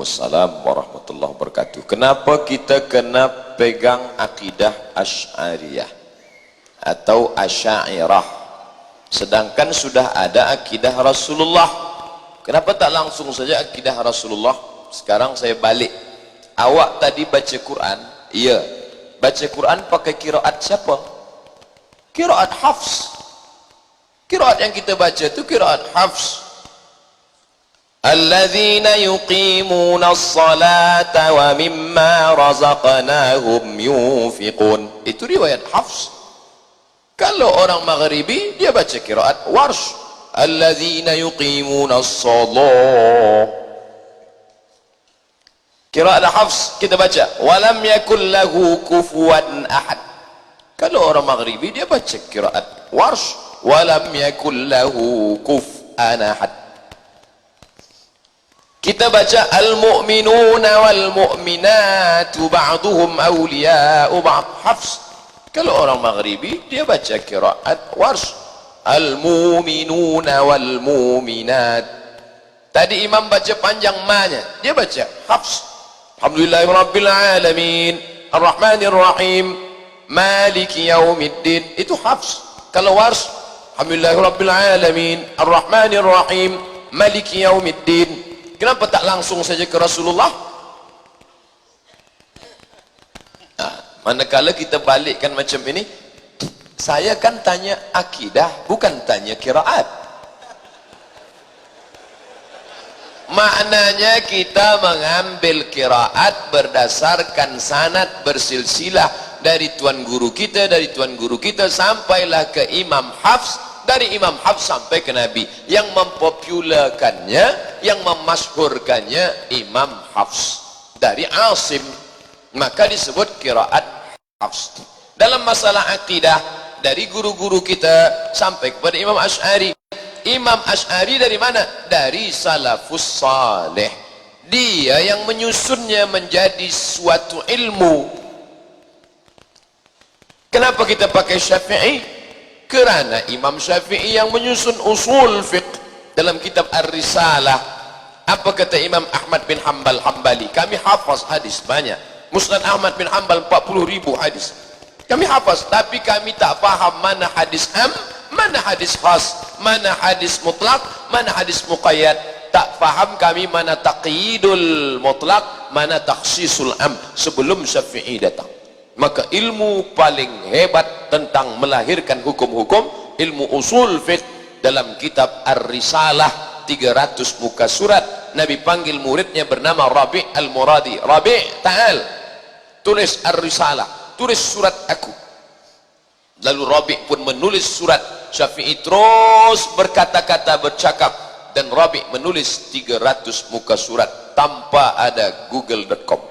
Waalaikumsalam warahmatullahi wabarakatuh. Kenapa kita kena pegang akidah Asy'ariyah atau Asy'ariyah sedangkan sudah ada akidah Rasulullah? Kenapa tak langsung saja akidah Rasulullah? Sekarang saya balik. Awak tadi baca Quran? Iya. Baca Quran pakai qiraat siapa? Qiraat Hafs. Qiraat yang kita baca itu qiraat Hafs. Alladzina yuqimuna as-salata wa mimma razaqnahum yunfiqun. Itu riwayat Hafs. Kalau orang Maghribi dia baca qiraat Warsh. Alladzina yuqimuna as-salah. Qiraat Hafs kita baca wa lam yakul lahu kufuwan ahad. Kalau orang Maghribi dia baca qiraat Warsh wa lam yakul lahu kufuwan ahad. Kita baca al-mu'minuna wal-mu'minatu ba'duhum awliya'u ba'd. Hafs. Kalau orang Maghribi dia baca qiraat Warsh. Al-mu'minuna wal-mu'minat. Tadi imam baca panjang ma-nya, dia baca Hafs. Alhamdulillahirabbil alamin, Ar-Rahmanir Rahim, Maliki yaumiddin. Itu Hafs. Kalau Warsh, Alhamdulillahirabbil alamin, Ar-Rahmanir Rahim, Maliki yaumiddin. Kenapa tak langsung saja ke Rasulullah? Nah, manakala kita balikkan macam ini, saya kan tanya akidah, bukan tanya qiraat. Maknanya kita mengambil qiraat berdasarkan sanad bersilsilah dari tuan guru kita, sampailah ke Imam Hafs, dari Imam Hafs sampai ke Nabi. Yang mempopularkannya, yang memasyhurkannya Imam Hafs dari Asim, maka disebut qiraat Hafs. Dalam masalah akidah, dari guru-guru kita sampai kepada Imam Asy'ari. Imam Asy'ari dari mana? Dari salafus saleh. Dia yang menyusunnya menjadi suatu ilmu. Kenapa kita pakai Syafi'i? Kerana Imam Syafi'i yang menyusun usul fiqh dalam kitab Ar-Risalah. Apa kata Imam Ahmad bin Hanbal Hambali? Kami hafaz hadis banyak. Musnad Ahmad bin Hanbal 40,000 hadis. Kami hafaz, tapi kami tak faham mana hadis am, mana hadis khas, mana hadis mutlak, mana hadis muqayyad. Tak faham kami mana taqyidul mutlak, mana takhsisul am sebelum Syafi'i datang. Maka ilmu paling hebat tentang melahirkan hukum-hukum, ilmu usul fiqh dalam kitab Ar-Risalah, 300 muka surat. Nabi panggil muridnya bernama Rabi' Al-Muradi. Rabi', ta'al, tulis Ar-Risalah, tulis surat aku. Lalu Rabi' pun menulis surat. Syafi'i terus berkata-kata, bercakap, dan Rabi' menulis 300 muka surat tanpa ada google.com.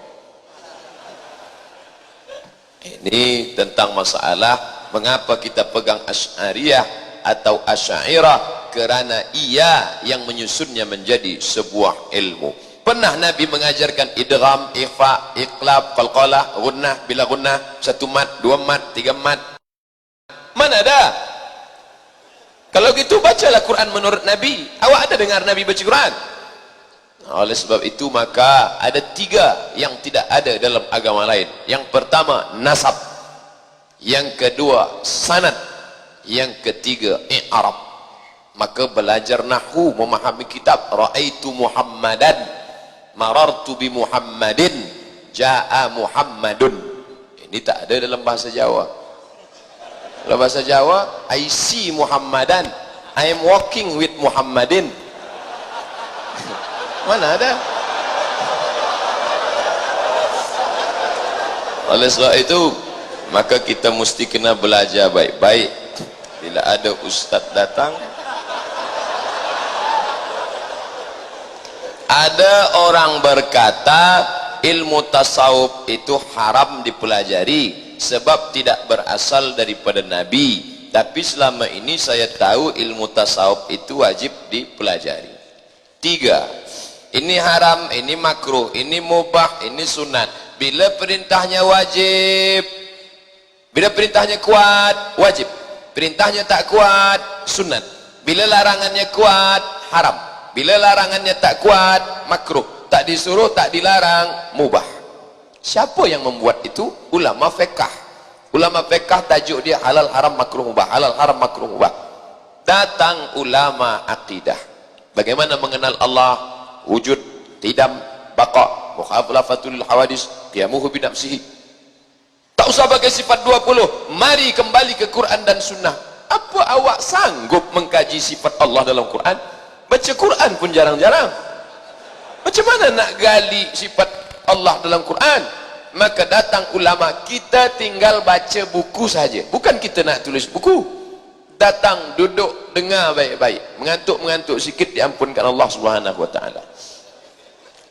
Ini tentang masalah mengapa kita pegang Asy'ariyah atau Asy'ariyah, kerana ia yang menyusunnya menjadi sebuah ilmu. Pernah Nabi mengajarkan idgham, ikhfa, iqlab, qalqalah, gunnah, bila gunnah, 1 mat, 2 mat, 3 mat? Mana ada? Kalau gitu bacalah Quran menurut Nabi. Awak ada dengar Nabi baca Quran? Oleh sebab itu maka ada 3 yang tidak ada dalam agama lain. Yang pertama nasab, yang kedua sanad, yang ketiga i'rab. Maka belajar nahwu, memahami kitab. Ra'aitu Muhammadan, marartu bi Muhammadin, jaa Muhammadun. Ini tak ada dalam bahasa Jawa. Dalam bahasa Jawa, I see Muhammadan, I am walking with Muhammadin. Mana ada? Oleh sebab itu maka kita mesti kena belajar baik-baik. Bila ada ustaz datang, ada orang berkata ilmu tasawuf itu haram dipelajari sebab tidak berasal daripada Nabi. Tapi selama ini saya tahu ilmu tasawuf itu wajib dipelajari. 3, ini haram, ini makruh, ini mubah, ini sunat. Bila perintahnya wajib, bila perintahnya kuat, wajib. Perintahnya tak kuat, sunat. Bila larangannya kuat, haram. Bila larangannya tak kuat, makruh. tak disuruh, tak dilarang, mubah. Siapa yang membuat itu? Ulama fiqh. Ulama fiqh tajuk dia halal haram makruh mubah, halal haram makruh mubah. Datang ulama akidah, bagaimana mengenal Allah, wujud, tidam, baqa, mukhalafatul hawadis, qiyamuhu bi nafsihi. Tak usah pakai sifat 20, mari kembali ke Quran dan sunnah. Apa awak sanggup mengkaji sifat Allah dalam Quran? Baca Quran pun jarang-jarang. Macam mana nak gali sifat Allah dalam Quran? Maka datang ulama, kita tinggal baca buku saja, bukan kita nak tulis buku. Datang, duduk, dengar baik-baik, mengantuk-mengantuk sikit diampunkan Allah Subhanahu wa taala.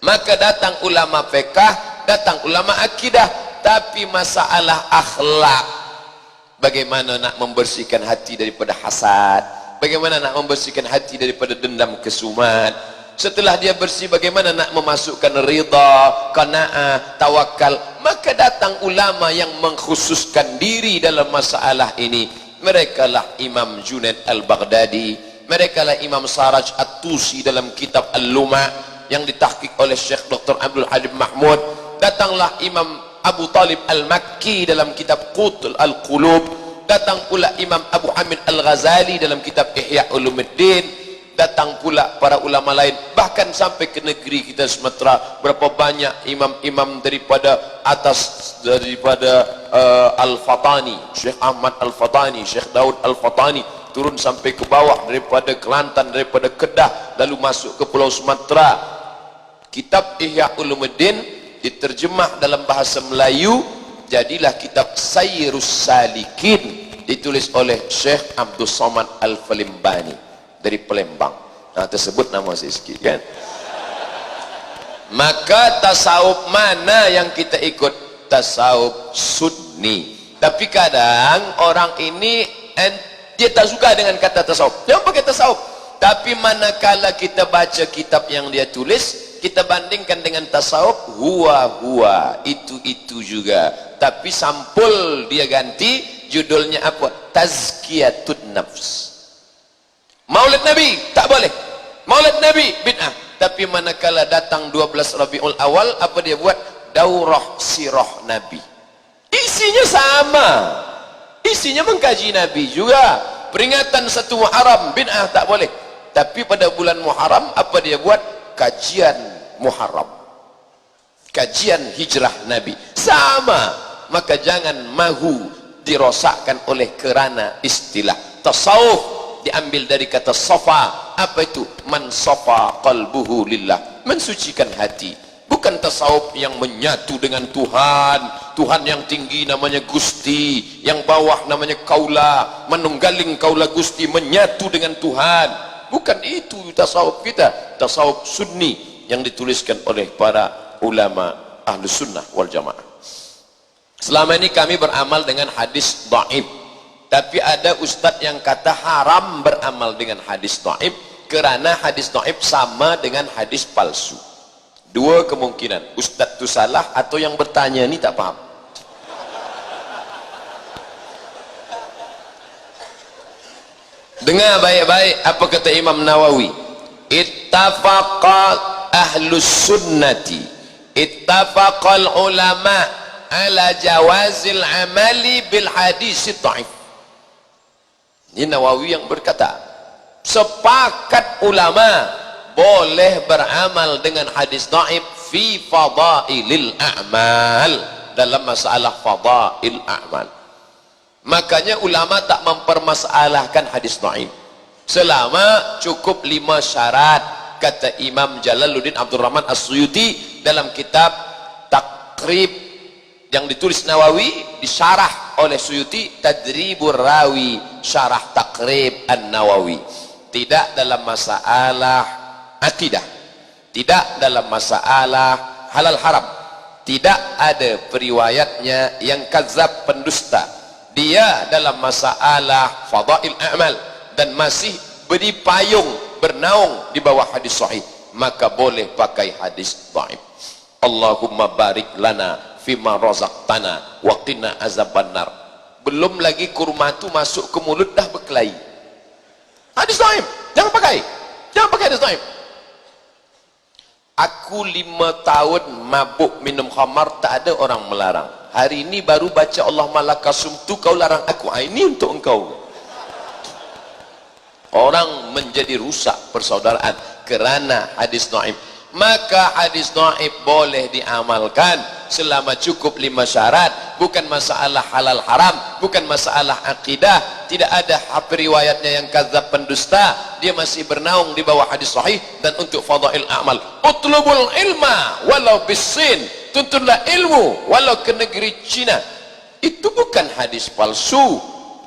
Maka datang ulama fiqh, datang ulama akidah, tapi masalah akhlak, bagaimana nak membersihkan hati daripada hasad, bagaimana nak membersihkan hati daripada dendam kesumat. Setelah dia bersih, bagaimana nak memasukkan ridha, qanaah, tawakal. Maka datang ulama yang mengkhususkan diri dalam masalah ini. Mereka lah Imam Junaid Al-Baghdadi, mereka lah Imam Saraj At-Tusi dalam kitab Al-Luma yang ditahqiq oleh Syekh Dr. Abdul Halim Mahmud. Datanglah Imam Abu Talib Al-Makki dalam kitab Qutul Al-Qulub. Datang pula Imam Abu Hamid Al-Ghazali dalam kitab Ihya Ulumuddin. Datang pula para ulama lain, bahkan sampai ke negeri kita Sumatera, berapa banyak imam-imam daripada atas, daripada Al-Fatani, Syekh Ahmad Al-Fatani, Syekh Daud Al-Fatani, turun sampai ke bawah daripada Kelantan, daripada Kedah, lalu masuk ke Pulau Sumatera. Kitab Ihya Ulumuddin diterjemah dalam bahasa Melayu, jadilah kitab Sayyirus Salikin, ditulis oleh Syekh Abdul Somad Al-Falimbani dari Palembang. Nah, tersebut nama saya sikit kan. Maka tasawuf mana yang kita ikut? Tasawuf Sunni. Tapi kadang orang ini dia tak suka dengan kata tasawuf, jangan pakai tasawuf. Tapi manakala kita baca kitab yang dia tulis, kita bandingkan dengan tasawuf, huwa itu juga, tapi sampul dia ganti, judulnya apa? Tazkiyatun Nafs. Maulid Nabi tak boleh, Maulid Nabi bid'ah. Tapi manakala datang 12 Rabiul Awal, apa dia buat? Daurah sirah Nabi. Isinya sama, isinya mengkaji Nabi juga. Peringatan 1 Muharram, bid'ah tak boleh. Tapi pada bulan Muharram, apa dia buat? Kajian Muharram, kajian hijrah Nabi, sama. Maka jangan mahu dirosakkan oleh kerana istilah tasawuf. Diambil dari kata safa. Apa itu? Man safa qalbuhu lillah, mensucikan hati. Bukan tasawuf yang menyatu dengan Tuhan. Tuhan yang tinggi namanya Gusti, yang bawah namanya Kaula, menunggaling Kaula Gusti, menyatu dengan Tuhan. Bukan itu tasawuf kita. Tasawuf Sunni yang dituliskan oleh para ulama Ahlus Sunnah wal Jamaah. Selama ini kami beramal dengan hadis dhaif. Tapi ada ustadz yang kata haram beramal dengan hadis dhaif, kerana hadis dhaif sama dengan hadis palsu. Dua kemungkinan, ustadz itu salah atau yang bertanya ini tak paham. Dengar baik-baik apa kata Imam Nawawi. Ittafaqa ahlus sunnati, ittafaqal ulama ala jawazil amali bil hadis dhaif. Ini Nawawi yang berkata, sepakat ulama boleh beramal dengan hadis dhaif fi fadailil a'mal, dalam masalah fadail a'mal. Makanya ulama tak mempermasalahkan hadis dhaif selama cukup 5 syarat, kata Imam Jalaluddin Abdul Rahman As-Suyuti dalam kitab Takrib yang ditulis Nawawi, disyarah oleh Suyuti, Tadribur Rawi, syarah Takrib An-Nawawi. Tidak dalam masalah akidah, tidak dalam masalah halal haram, tidak ada periwayatnya yang kadzab, pendusta. Dia dalam masalah fadail a'mal dan masih berpayung, bernaung di bawah hadis sahih, maka boleh pakai hadis dhaif. Allahumma barik lana fima razaqtana wa qina azabannar. Belum lagi kurma itu masuk ke mulut dah berkelahi. Hadis dhaif jangan pakai, jangan pakai hadis dhaif. Aku 5 tahun mabuk minum khamar, tak ada orang melarang. Hari ini baru baca Allah malakasum tu kau larang aku. Ini untuk engkau. Orang menjadi rusak persaudaraan kerana hadis dhaif. Maka hadis dhaif boleh diamalkan selama cukup 5 syarat. Bukan masalah halal haram, bukan masalah akidah. Tidak ada riwayatnya yang kadzab pendusta, dia masih bernaung di bawah hadis sahih. Dan untuk fadail amal, utlubul ilma walau bisin, tuntunlah ilmu walau ke negeri Cina. Itu bukan hadis palsu,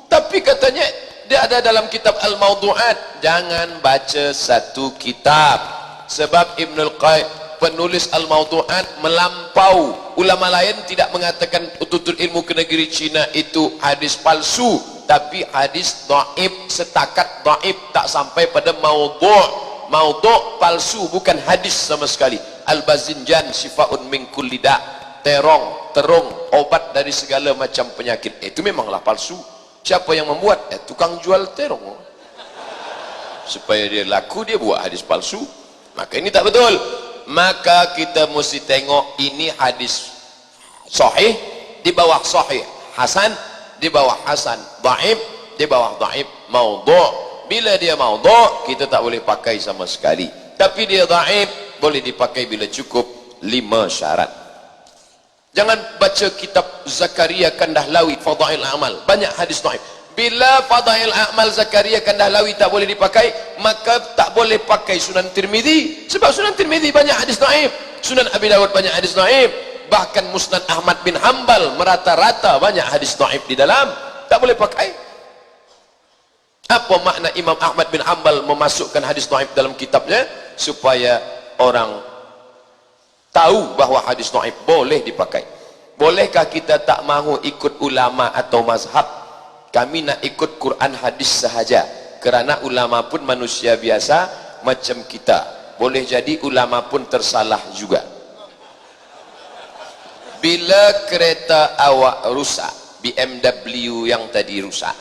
tapi katanya dia ada dalam kitab Al-Mawdu'at. Jangan baca satu kitab, sebab Ibnul Qayyim penulis Al-Mawdu'at melampau. Ulama lain tidak mengatakan tutur ilmu ke negeri Cina itu hadis palsu, tapi hadis dhaif, setakat dhaif, tak sampai pada maudhu'. Maudhu' palsu, bukan hadis sama sekali. Al-Bazinjan syifaun min kulli da', terong obat dari segala macam penyakit. Itu memanglah palsu. Siapa yang membuat? Tukang jual terong. Supaya dia laku, dia buat hadis palsu. Maka ini tak betul. Maka kita mesti tengok ini hadis sahih, di bawah sahih hasan, di bawah hasan dhaif, di bawah dhaif maudhu'. Bila dia maudhu', kita tak boleh pakai sama sekali. Tapi dia dhaif, boleh dipakai bila cukup 5 syarat. Jangan baca kitab Zakaria Kandahlawi Fadail Amal, banyak hadis dhaif. Bila Fadail Amal Zakaria Kandahlawi tak boleh dipakai, maka tak boleh pakai Sunan Tirmizi, sebab Sunan Tirmizi banyak hadis dhaif. Sunan Abi Dawud banyak hadis dhaif. Bahkan Musnad Ahmad bin Hanbal merata-rata banyak hadis dhaif di dalam. Tak boleh pakai. Apa makna Imam Ahmad bin Hanbal memasukkan hadis dhaif dalam kitabnya? Supaya orang tahu bahawa hadis dhaif boleh dipakai. Bolehkah kita tak mahu ikut ulama atau mazhab? Kami nak ikut Quran hadis sahaja, kerana ulama pun manusia biasa macam kita. Boleh jadi ulama pun tersalah juga. Bila kereta awak rusak, BMW yang tadi rusak,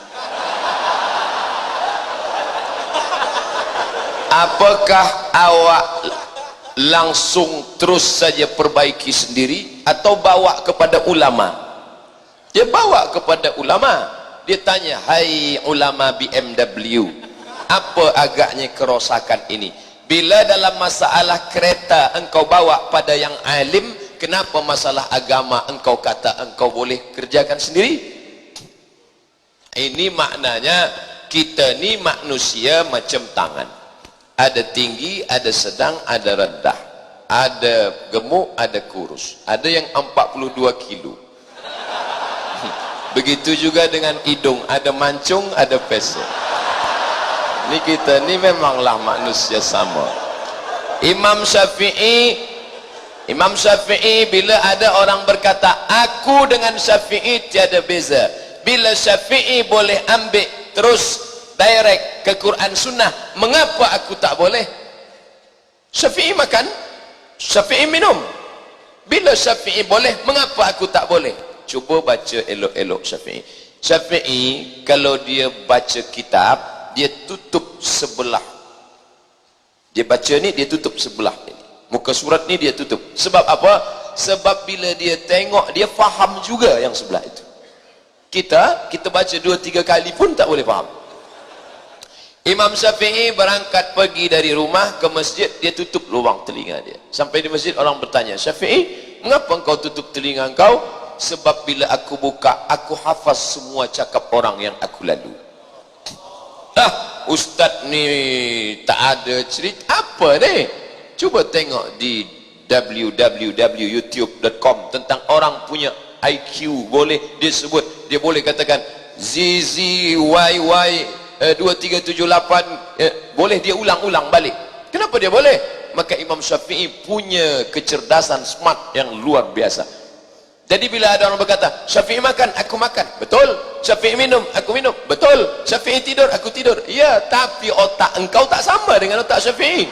apakah awak langsung terus saja perbaiki sendiri atau bawa kepada ulama? Dia bawa kepada ulama. Dia tanya, hai ulama BMW, apa agaknya kerosakan ini? Bila dalam masalah kereta engkau bawa pada yang alim, kenapa masalah agama engkau kata engkau boleh kerjakan sendiri? Ini maknanya kita ni manusia macam tangan. Ada tinggi, ada sedang, ada rendah. Ada gemuk, ada kurus. Ada yang 42 kilo. Begitu juga dengan hidung, ada mancung, ada pesek. Ini kita ni memanglah manusia sama. Imam Syafi'i bila ada orang berkata aku dengan Syafi'i tiada beza, bila Syafi'i boleh ambil terus direct ke Quran Sunnah, mengapa aku tak boleh? Syafi'i makan, Syafi'i minum. Bila Syafi'i boleh, mengapa aku tak boleh? Cuba baca elok-elok Syafi'i. Syafi'i kalau dia baca kitab, dia tutup sebelah. Dia baca ni, dia tutup sebelah ni. Muka surat ni dia tutup. Sebab apa? Sebab bila dia tengok, dia faham juga yang sebelah itu. Kita baca 2-3 kali pun tak boleh faham. Imam Syafi'i berangkat pergi dari rumah ke masjid, dia tutup lubang telinga dia. Sampai di masjid orang bertanya, Syafi'i, mengapa engkau tutup telinga engkau? Sebab bila aku buka, aku hafaz semua cakap orang yang aku lalu. Ustaz ni tak ada cerita apa ni? Cuba tengok di www.youtube.com tentang orang punya IQ. Boleh dia sebut, dia boleh katakan ZZYY 2378, boleh dia ulang-ulang balik. Kenapa dia boleh? Maka Imam Syafi'i punya kecerdasan smart yang luar biasa. Jadi bila ada orang berkata, Syafi'i makan, aku makan, betul. Syafi'i minum, aku minum, betul. Syafi'i tidur, aku tidur, ya. Tapi otak engkau tak sama dengan otak Syafi'i.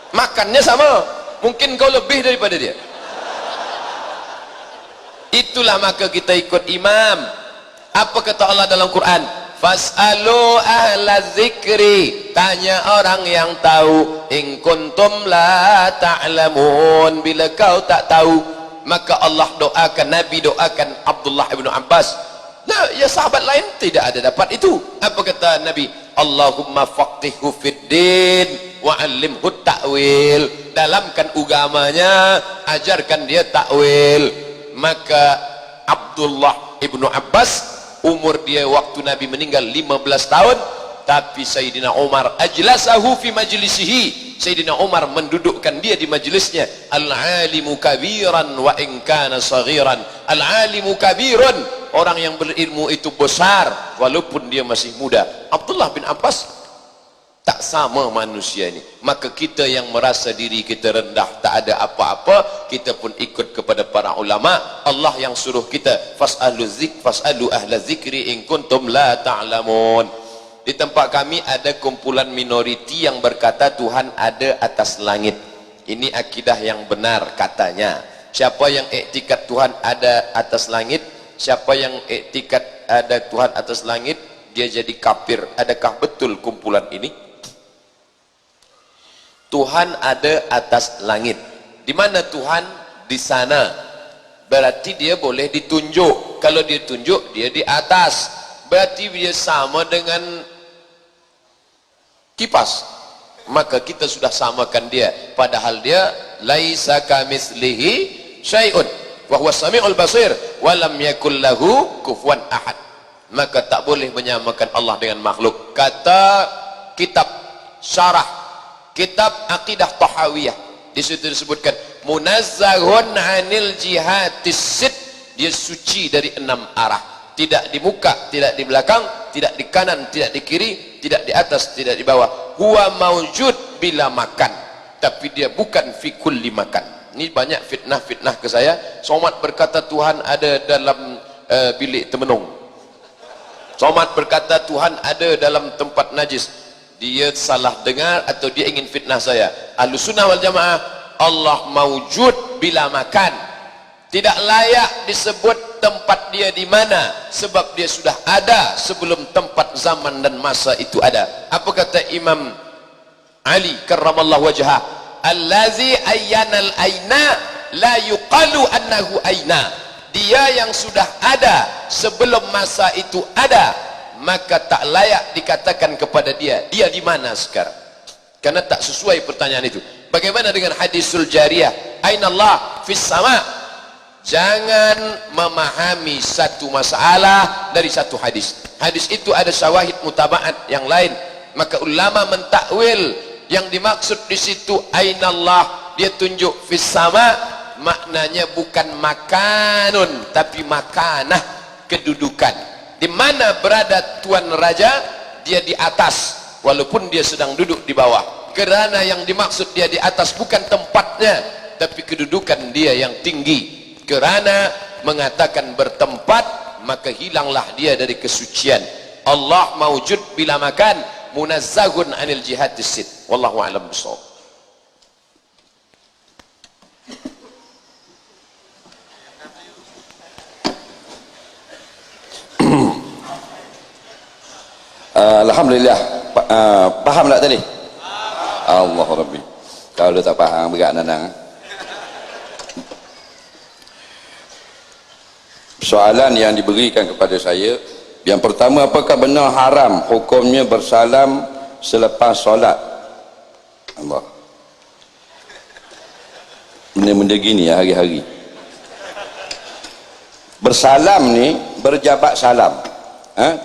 Makannya sama, mungkin kau lebih daripada dia. Itulah maka kita ikut imam. Apa kata Allah dalam Quran? Fas'alu ahla zikri, tanya orang yang tahu. In kuntum la ta'lamun, bila kau tak tahu. Maka Allah doakan, Nabi doakan Abdullah ibn Abbas. Nah, ya sahabat lain tidak ada dapat itu. Apa kata Nabi? Allahumma faqihhu fid din wa 'allimhu ta'wil. Dalamkan agamanya, ajarkan dia ta'wil. Maka Abdullah ibnu Abbas, umur dia waktu Nabi meninggal 15 tahun, tapi Sayyidina Umar ajlasahu fi majlisihi. Sayyidina Umar mendudukkan dia di majlisnya. Al-alimu kabiran wa in kana saghiran. Al-alimu kabirun, orang yang berilmu itu besar walaupun dia masih muda. Abdullah bin Abbas tak sama manusia ini. Maka kita yang merasa diri kita rendah, tak ada apa-apa, kita pun ikut kepada para ulama. Allah yang suruh kita, fas'alu ahla zikri in kuntum la ta'lamun. Di tempat kami ada kumpulan minoriti yang berkata Tuhan ada atas langit. Ini akidah yang benar katanya. Siapa yang iktikad Tuhan ada atas langit, siapa yang iktikad ada Tuhan atas langit, dia jadi kafir. Adakah betul kumpulan ini? Tuhan ada atas langit. Di mana Tuhan? Di sana. Berarti dia boleh ditunjuk. Kalau dia tunjuk, dia di atas. Berarti dia sama dengan kipas. Maka kita sudah samakan dia. Padahal dia laisa kamitslihi syai'un wa huwas samiul basir wa lam yakul lahu kufuwan ahad. Maka tak boleh menyamakan Allah dengan makhluk. Kata kitab syarah kitab Aqidah Tahawiyah, di situ disebutkan munazzahun 'anil jihatis sit, dia suci dari 6 arah. Tidak di muka, tidak di belakang, tidak di kanan, tidak di kiri, tidak di atas, tidak di bawah. Huwa maujud bila makan, tapi dia bukan fi kulli makan. Ini banyak fitnah-fitnah ke saya. Somad berkata Tuhan ada dalam bilik temenung. Somad berkata Tuhan ada dalam tempat najis. Dia salah dengar atau dia ingin fitnah saya. Ahlussunnah wal jamaah, Allah maujud bila makan. Tidak layak disebut tempat dia di mana, sebab dia sudah ada sebelum tempat, zaman dan masa itu ada. Apa kata Imam Ali karramallahu wajhah? Allazi ayyanal aina la yuqalu annahu aina. Dia yang sudah ada sebelum masa itu ada, maka tak layak dikatakan kepada dia di mana sekarang, karena tak sesuai pertanyaan itu. Bagaimana dengan hadisul jariyah, aina Allah fis sama? Jangan memahami satu masalah dari satu hadis. Hadis itu ada syawahid mutabaat yang lain. Maka ulama mentakwil yang dimaksud di situ aina Allah, dia tunjuk fis sama, maknanya bukan makanun tapi makanah, kedudukan. Di mana berada tuan raja, dia di atas walaupun dia sedang duduk di bawah. Kerana yang dimaksud dia di atas bukan tempatnya tapi kedudukan dia yang tinggi. Kerana mengatakan bertempat, maka hilanglah dia dari kesucian. Allah maujud bila makan, munazzahun anil jihadis sit. Wallahu a'lam bishawab. Alhamdulillah. Faham tak tadi? Allah Rabbi. Kalau tak faham berat nanang. Soalan yang diberikan kepada saya, yang pertama, apakah benar haram hukumnya bersalam selepas solat? Allah, benda-benda gini ya hari-hari. Bersalam ni berjabat salam.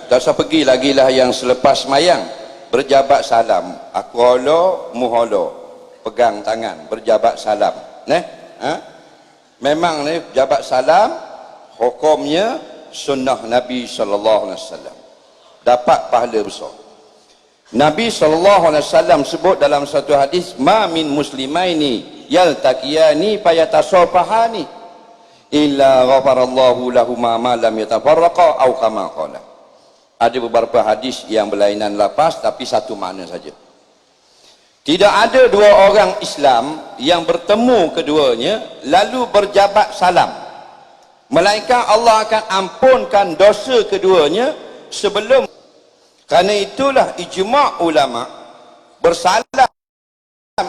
Tak usah pergi lagi lah yang selepas mayang berjabat salam. Aku holo muholo, pegang tangan berjabat salam. Memang ni jabat salam hukumnya sunnah Nabi SAW, dapat pahala besar. Nabi SAW sebut dalam satu hadis, ma min muslimaini yaltaqiyani fayatasafahani illa ghafarallahu lahuma ma lam yatafarraqa au kama qala. Ada beberapa hadis yang berlainan lafaz tapi satu makna saja. Tidak ada dua orang Islam yang bertemu keduanya lalu berjabat salam, melainkan Allah akan ampunkan dosa keduanya sebelum Karena itulah ijma' ulama bersalam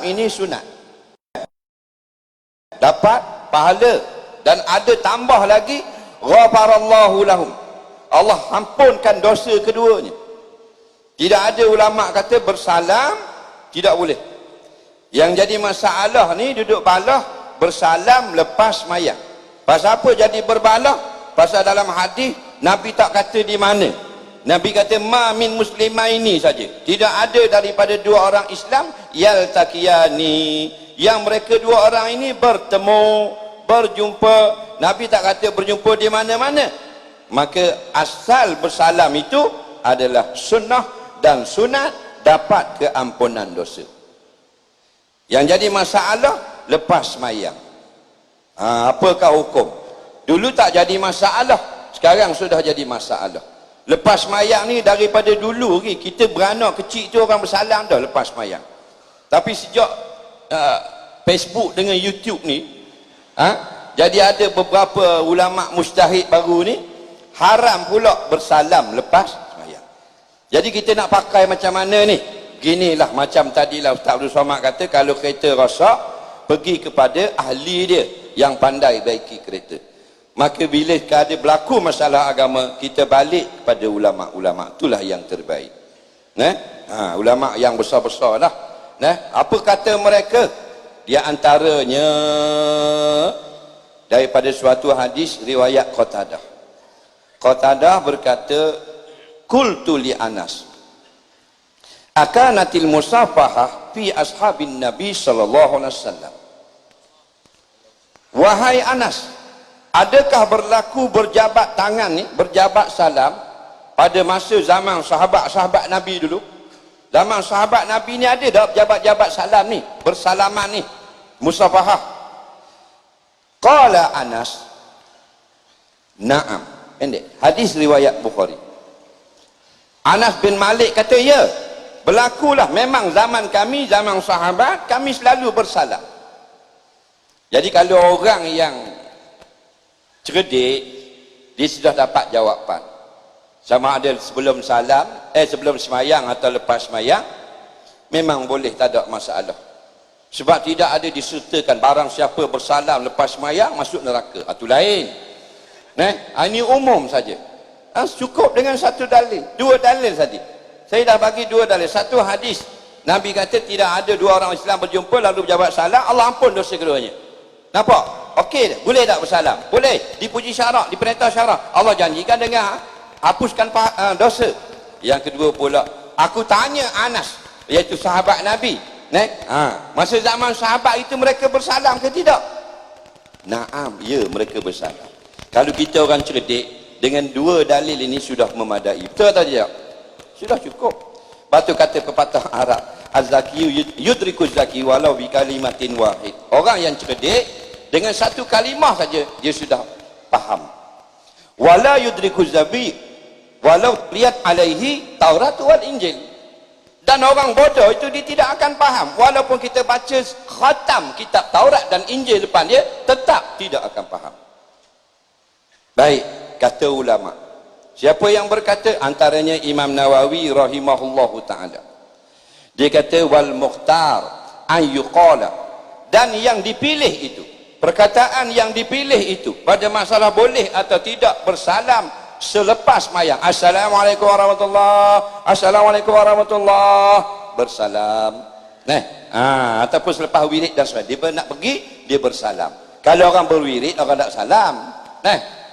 ini sunat, dapat pahala, dan ada tambah lagi ghafarallahu lahum, Allah ampunkan dosa keduanya. Tidak ada ulama kata bersalam tidak boleh. Yang jadi masalah ni duduk balah bersalam lepas mayang. Pasal apa jadi berbalah? Pasal dalam hadis Nabi tak kata di mana. Nabi kata ma min muslimaini saja. Tidak ada daripada dua orang Islam yaltaqiyani, yang mereka dua orang ini bertemu, berjumpa. Nabi tak kata berjumpa di mana-mana. Maka asal bersalam itu adalah sunnah dan sunat, dapat keampunan dosa. Yang jadi masalah lepas mayang. Apakah hukum? Dulu tak jadi masalah, sekarang sudah jadi masalah. Lepas mayang ni daripada dulu kita beranak kecil tu orang bersalam dah lepas mayang. Tapi sejak Facebook dengan YouTube ni, jadi ada beberapa ulama mujtahid baru ni haram pula bersalam lepas mayang. Jadi kita nak pakai macam mana ni? Ginilah macam tadilah Ustaz Abdul Somad kata, kalau kereta rosak pergi kepada ahli dia yang pandai baiki kereta. Maka bila ada berlaku masalah agama, kita balik kepada ulama-ulama, itulah yang terbaik. Ulama yang besar-besar lah. Apa kata mereka? Di antaranya daripada suatu hadis riwayat Qatadah. Qatadah berkata, qultu li Anas, akanatil musafahah fi ashabin Nabi sallallahu alaihi wasallam. Wahai Anas, adakah berlaku berjabat tangan ni, berjabat salam pada masa zaman sahabat-sahabat Nabi dulu? Zaman sahabat Nabi ni ada tak jabat-jabat salam ni, bersalaman ni, musafahah? Qala Anas, na'am. Pendek. Hadis riwayat Bukhari. Anas bin Malik kata, ya, berlakulah, memang zaman kami, zaman sahabat, kami selalu bersalam. Jadi kalau orang yang cerdik, dia sudah dapat jawapan. Sama ada sebelum salam, sebelum semayang atau lepas semayang, memang boleh, tak ada masalah. Sebab tidak ada disertakan barang siapa bersalam lepas semayang masuk neraka. Itu lain. Ini umum saja. Cukup dengan satu dalil, dua dalil saja. Saya dah bagi dua dalil. Satu hadis, Nabi kata tidak ada dua orang Islam berjumpa lalu berjabat salam, Allah ampun dosa keduanya. Nampak? Okey, boleh tak bersalam? Boleh. Dipuji syarak, diperintah syarak. Allah janjikan dengan hapuskan dosa. Yang kedua pula, aku tanya Anas, iaitu sahabat Nabi, masa zaman sahabat itu mereka bersalam ke tidak? Naam, ya, mereka bersalam. Kalau kita orang cerdik, dengan dua dalil ini sudah memadai. Betul atau tidak? Sudah cukup. Batu kata pepatah Arab, az-zakiyu yudriku zaki walau bi kalimatin wahid. Orang yang cerdik dengan satu kalimah saja dia sudah faham. Wala yudriku zabi walau lihat alaihi Taurat wal Injil. Dan orang bodoh itu dia tidak akan faham walaupun kita baca khatam kitab Taurat dan Injil depan dia, tetap tidak akan faham. Baik, kata ulama. Siapa yang berkata? Antaranya Imam Nawawi rahimahullahu ta'ala. Dia kata wal mukhtar an yuqala, dan yang dipilih itu, perkataan yang dipilih itu pada masalah boleh atau tidak bersalam selepas mayang. Assalamualaikum warahmatullahi, assalamualaikum warahmatullahi, bersalam. Ataupun selepas wirid dan sebagainya, dia nak pergi, dia bersalam. Kalau orang berwirid, orang tak salam.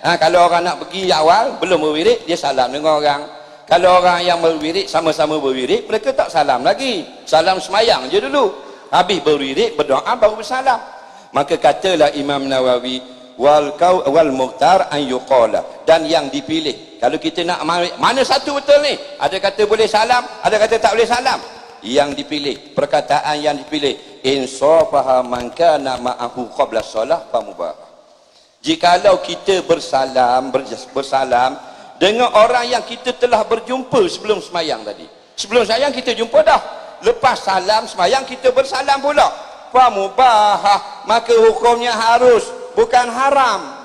Kalau orang nak pergi awal, belum berwirid, dia salam dengan orang. Kalau orang yang berwirid, sama-sama berwirid, mereka tak salam lagi. Salam semayang je dulu. Habis berwirid, berdoa, baru bersalam. Maka katalah Imam Nawawi, wal mukhtar an yuqala, dan yang dipilih. Kalau kita nak mana satu betul ni? Ada kata boleh salam, ada kata tak boleh salam. Yang dipilih, perkataan yang dipilih, insafaha man kana ma'ahu qabla shalah fa mubah. Jikalau kita bersalam dengan orang yang kita telah berjumpa sebelum semayang tadi. Sebelum semayang kita jumpa dah. Lepas salam semayang kita bersalam pula. Fa mubahah, maka hukumnya harus, bukan haram.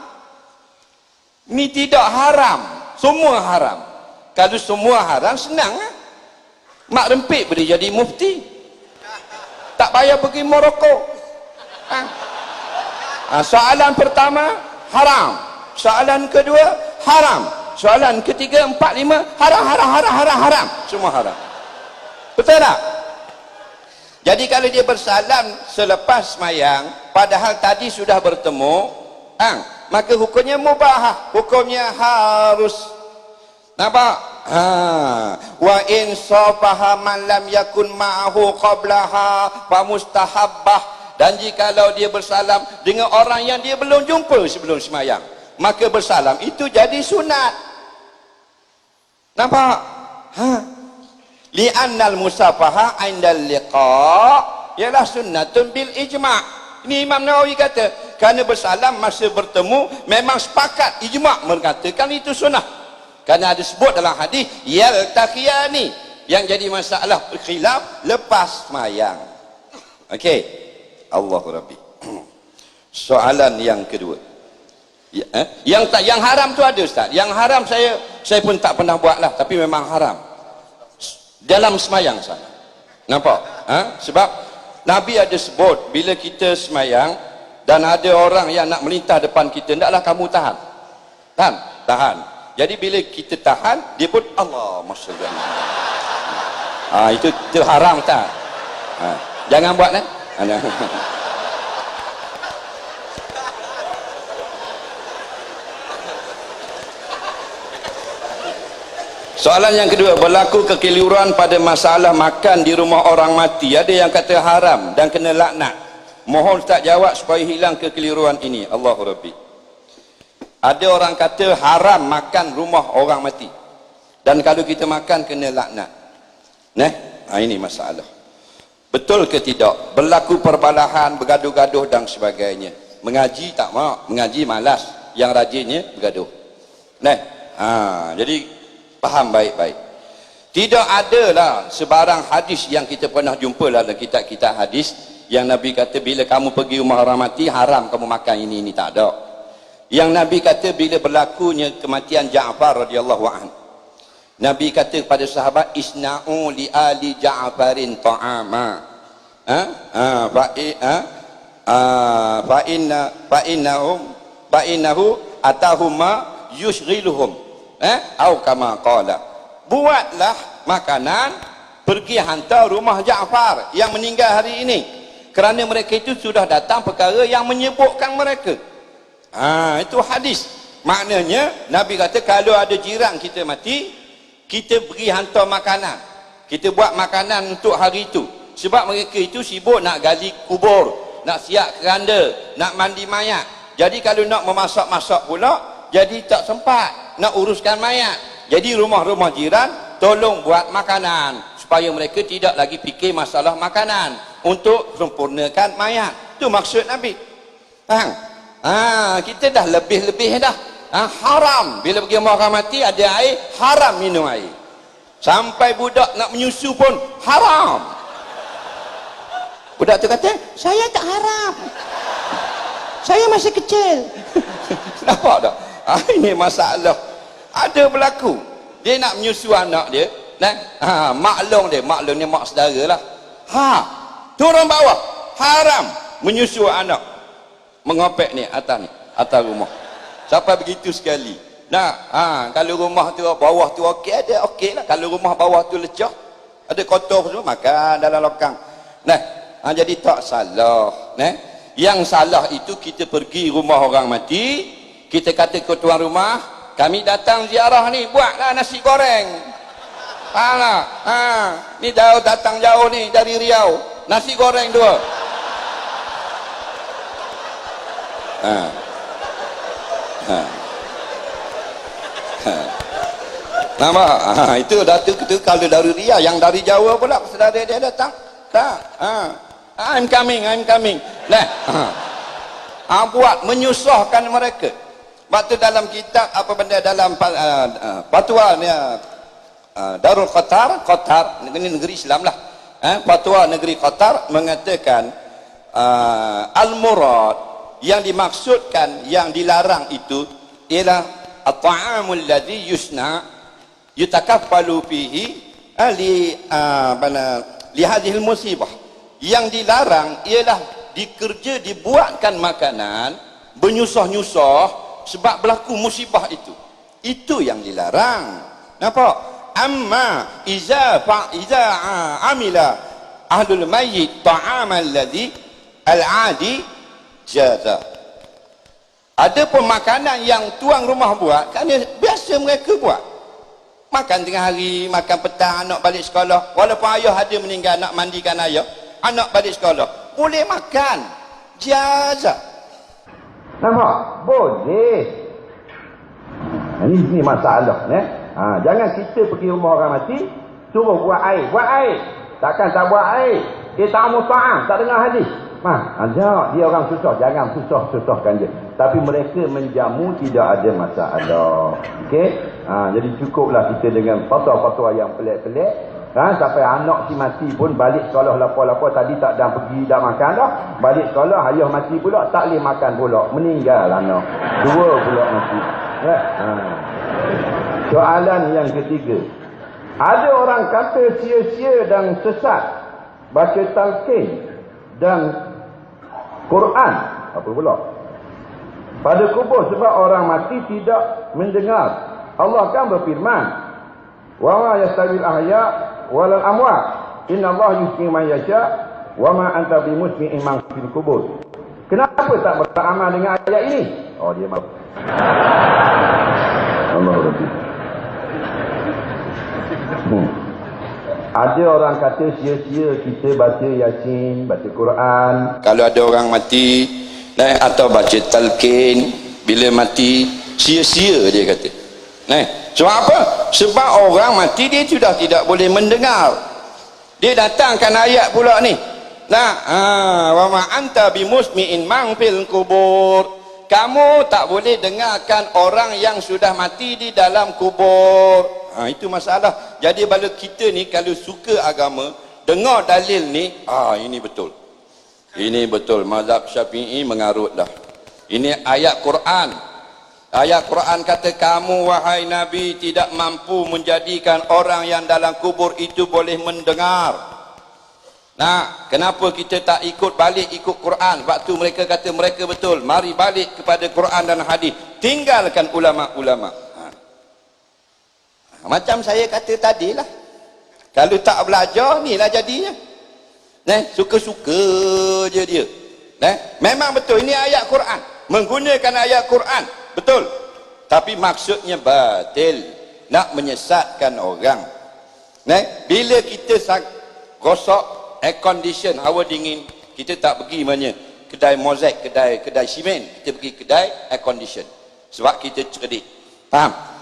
Ini tidak haram, semua haram. Kalau semua haram senang Mak rempit boleh jadi mufti, tak payah pergi Morocco. Soalan pertama haram, soalan kedua haram, soalan ketiga, empat, lima haram, haram, semua haram. Betul tak? Jadi kalau dia bersalam selepas semayang padahal tadi sudah bertemu, maka hukumnya mubah, hukumnya harus. Nampak? Wa in safaha man lam yakun ma'ahu qablaha fa mustahabbah. Dan jikalau dia bersalam dengan orang yang dia belum jumpa sebelum semayang, maka bersalam itu jadi sunat. Nampak? Li'annal musafaha 'indal liqa' ialah sunnatun bil ijma'. Ini Imam Nawawi kata, kerana bersalam masa bertemu memang sepakat ijma' mengatakan itu sunnah. Kerana ada sebut dalam hadis yaltaqiyani, yang jadi masalah khilaf lepas semayang. Okey. Allahu Rabbi. Soalan yang kedua. Yang haram tu ada Ustaz. Yang haram saya pun tak pernah buatlah, tapi memang haram. Dalam semayang sana. Nampak? Sebab Nabi ada sebut bila kita semayang dan ada orang yang nak melintah depan kita, hendaklah kamu tahan. Tahan. Jadi bila kita tahan, dia pun Allah masyaallah. Itu haram tak? Jangan buat Soalan yang kedua, berlaku kekeliruan pada masalah makan di rumah orang mati. Ada yang kata haram dan kena laknat. Mohon Ustaz jawab supaya hilang kekeliruan ini. Allahu Rabbi. Ada orang kata haram makan rumah orang mati, dan kalau kita makan kena laknat. Ini masalah. Betul ke tidak? Berlaku perbalahan, bergaduh-gaduh dan sebagainya. Mengaji tak mau, mengaji malas, yang rajinnya bergaduh. Jadi faham baik-baik. Tidak adalah sebarang hadis yang kita pernah jumpa dalam kitab-kitab hadis yang Nabi kata bila kamu pergi rumah orang mati haram kamu makan ini, tak ada. Yang Nabi kata bila berlakunya kematian Ja'far radhiyallahu anhu, Nabi kata kepada sahabat, isna'u li ali Ja'farin ta'ama fa innahu atahuma yushghiluhum atau kama qala. Buatlah makanan, pergi hantar rumah Ja'far yang meninggal hari ini, kerana mereka itu sudah datang perkara yang menyebutkan mereka. Itu hadis. Maknanya Nabi kata kalau ada jiran kita mati, kita pergi hantar makanan, kita buat makanan untuk hari itu. Sebab mereka itu sibuk nak gali kubur, nak siap keranda, nak mandi mayat. Jadi kalau nak memasak-masak pula, jadi tak sempat nak uruskan mayat. Jadi rumah-rumah jiran tolong buat makanan supaya mereka tidak lagi fikir masalah makanan untuk sempurnakan mayat. Itu maksud Nabi. Kita dah lebih-lebih dah. Haram bila pergi rumah orang mati ada air, haram minum air. Sampai budak nak menyusu pun haram. Budak tu kata, saya tak haram, saya masih kecil. Nampak tak? Ini masalah. Ada berlaku, dia nak menyusu anak dia, maklum dia, maklum ni mak saudara lah. Turun bawah, haram menyusu anak, mengopek ni atas rumah. Sampai begitu sekali. Kalau rumah tu bawah tu okey, ada okey lah. Kalau rumah bawah tu lecah, ada kotor semua, makan dalam lokang. Jadi tak salah. Yang salah itu kita pergi rumah orang mati, kita kata ke tuan rumah, kami datang ziarah ni, buatlah nasi goreng. Ni datang jauh ni dari Riau, nasi goreng 2. Nampak? Itu kalau dari Riau, yang dari Jawa pula saudara dia datang. I'm coming. Buat menyusahkan mereka. Waktu dalam kitab apa benda dalam fatwa ni Darul Qatar, ini negeri Islam lah. Fatwa negeri Qatar mengatakan al-murad yang dimaksudkan, yang dilarang itu ialah at-ta'amul ladzi yusna yutakaffalu fihi li hadhil musibah. Yang dilarang ialah dibuatkan makanan bernyusah-nyusah sebab berlaku musibah itu. Itu yang dilarang. Nampak? Amma iza amila ahlul mayyit ta'amal ladzi al-adi jaza. Ada pun makanan yang tuan rumah buat, kerana biasa mereka buat. Makan tengah hari, makan petang, anak balik sekolah. Walaupun ayah ada meninggal, nak mandikan ayah, anak balik sekolah, boleh makan. Jaza. Nampak? Boleh. Ini masalah. Jangan kita pergi rumah orang mati, suruh buat air. Buat air. Takkan tak buat air. Dia tak mau ta'am, tak dengar hadis. Ajak dia orang susah, jangan susahkan dia. Tapi mereka menjamu tidak ada masalah. Okey? Jadi cukuplah kita dengan fatwa-fatwa yang pelik-pelik. Sampai anak si mati pun balik sekolah lapar-lapar, tadi tak dah pergi dah makan dah. Balik sekolah ayah mati pula, tak boleh makan pula, meninggal anak. Dua pula mati. Soalan yang ketiga. Ada orang kata sia-sia dan sesat baca talqin dan Quran. Apa pula? Pada kubur sebab orang mati tidak mendengar. Allah kan berfirman, wa ma yastawil ahya wal amwat, innallaha yusmi man yasha wa ma anta bimusmi'in man fil kubur. Kenapa tak beramal dengan ayat ini? Oh, dia mahu. Allah Rabbi. Ada orang kata sia-sia kita baca Yasin, baca Quran. Kalau ada orang mati atau baca talqin bila mati, sia-sia dia kata. Sebab apa? Sebab orang mati dia sudah tidak boleh mendengar. Dia datangkan ayat pula ni. Wa ma anta bimusmi'in man fil kubur. Kamu tak boleh dengarkan orang yang sudah mati di dalam kubur. Itu masalah. Jadi kalau kita ni kalau suka agama, dengar dalil ni, ini betul. Ini betul. Mazhab Syafi'i mengarut dah. Ini ayat Quran. Ayat Quran kata, kamu wahai Nabi tidak mampu menjadikan orang yang dalam kubur itu boleh mendengar. Kenapa kita tak ikut balik ikut Quran? Waktu mereka kata mereka betul, mari balik kepada Quran dan hadis. Tinggalkan ulama-ulama. Macam saya kata tadi lah. Kalau tak belajar, ni lah jadinya. Suka-suka je dia. Memang betul, ini ayat Quran. Menggunakan ayat Quran. Betul. Tapi maksudnya batil. Nak menyesatkan orang. Bila kita gosok air condition, hawa dingin, kita tak pergi mana? Kedai mozaik, kedai simen. Kita pergi kedai air condition. Sebab kita cerdik. Faham?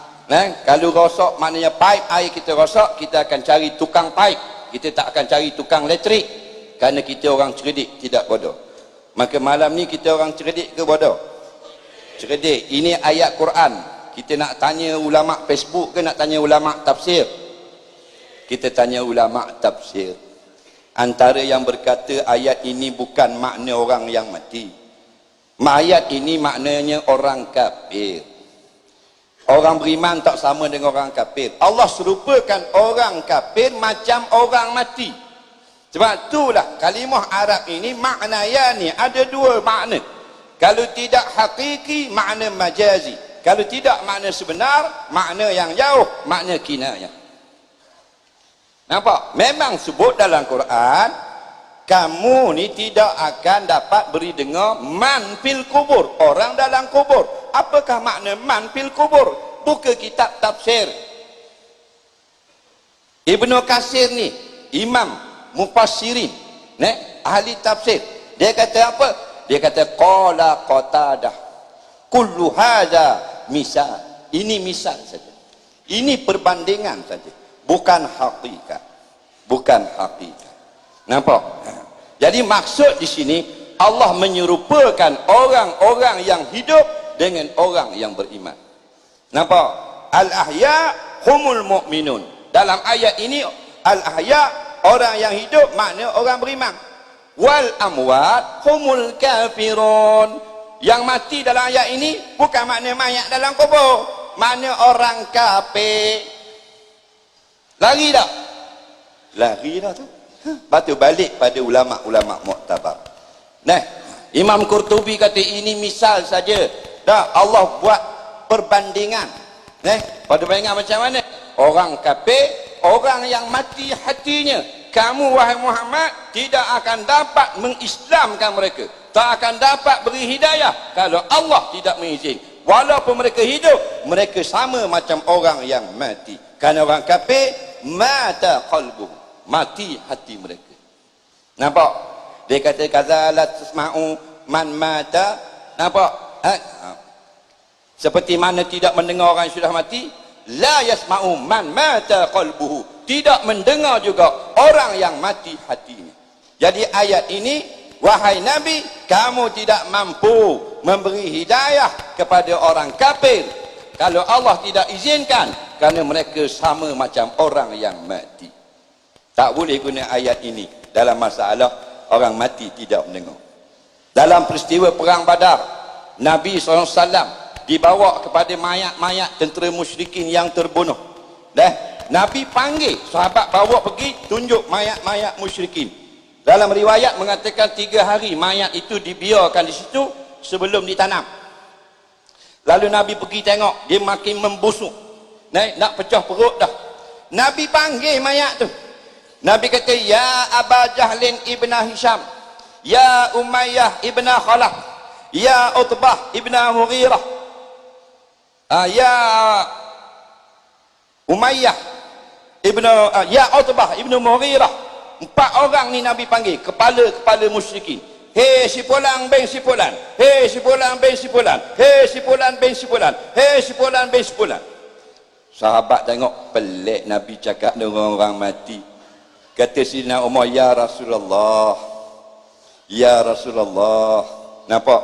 Kalau rosok maknanya pipe air kita rosok, kita akan cari tukang pipe. Kita tak akan cari tukang elektrik. Kerana kita orang cerdik, tidak bodoh. Maka malam ni kita orang cerdik ke bodoh? Cerdik. Ini ayat Quran. Kita nak tanya ulama Facebook ke nak tanya ulama tafsir? Kita tanya ulama tafsir. Antara yang berkata ayat ini bukan makna orang yang mati. Ayat ini maknanya orang kafir. Orang beriman tak sama dengan orang kafir. Allah serupakan orang kafir macam orang mati. Sebab itulah kalimah Arab ini maknayani, ada dua makna. Kalau tidak hakiki, makna majazi. Kalau tidak makna sebenar, makna yang jauh, makna kinayah. Nampak? Memang sebut dalam Quran, kamu ni tidak akan dapat beri dengar man fil kubur, orang dalam kubur. Apakah makna man fil kubur? Buka kitab tafsir. Ibnu Katsir ni imam mufassirin, ahli tafsir. Dia kata apa? Dia kata qala Qatadah kullu hadza misal. Ini misal saja. Ini perbandingan saja, bukan hakikat. Bukan hakikat. Nampak? Jadi maksud di sini Allah menyerupakan orang-orang yang hidup dengan orang yang beriman. Nampak? Al-ahya humul mu'minun. Dalam ayat ini al-ahya orang yang hidup makna orang beriman. Wal amwat humul kafirun. Yang mati dalam ayat ini bukan makna mayat dalam kubur, makna orang kafir. Lagi tak? Lari dah tu. Lepas tu balik pada ulama-ulama muktabar. Nah, Imam Qurtubi kata ini misal saja. Dah Allah buat perbandingan. Perbandingan macam mana? Orang kafir, orang yang mati hatinya. Kamu wahai Muhammad tidak akan dapat mengislamkan mereka. Tak akan dapat beri hidayah kalau Allah tidak mengizinkan. Walaupun mereka hidup, mereka sama macam orang yang mati. Kerana orang kafir mata qalbuh. Mati hati mereka. Nampak? Dia kata kazalat tasma'u man mata. Nampak? Seperti mana tidak mendengar orang yang sudah mati, la yasma'u man mata qalbuhu. Tidak mendengar juga orang yang mati hatinya. Jadi ayat ini, wahai Nabi, kamu tidak mampu memberi hidayah kepada orang kafir kalau Allah tidak izinkan, kerana mereka sama macam orang yang mati. Tak boleh guna ayat ini dalam masalah orang mati tidak mendengar. Dalam peristiwa perang Badar, Nabi SAW dibawa kepada mayat-mayat tentera musyrikin yang terbunuh. Nabi panggil sahabat, bawa pergi tunjuk mayat-mayat musyrikin. Dalam riwayat mengatakan 3 hari mayat itu dibiarkan di situ sebelum ditanam. Lalu Nabi pergi tengok, dia makin membusuk, nak pecah perut dah. Nabi panggil mayat tu. Nabi kata, ya Aba Jahlin ibn Hisham, ya Umayyah ibn Khalaf, ya Utbah ibn Mughirah, ya Umayyah ibn ya Utbah ibn Mughirah. 4 orang ni Nabi panggil, kepala-kepala musyrikin. Hei si fulan bin si fulan, hei si fulan bin si fulan, hei si fulan bin si fulan, hei si fulan bin si fulan. Sahabat tengok pelik Nabi cakap dengan orang mati. Kata Sayyidina Umar, ya Rasulullah, ya Rasulullah. Nampak?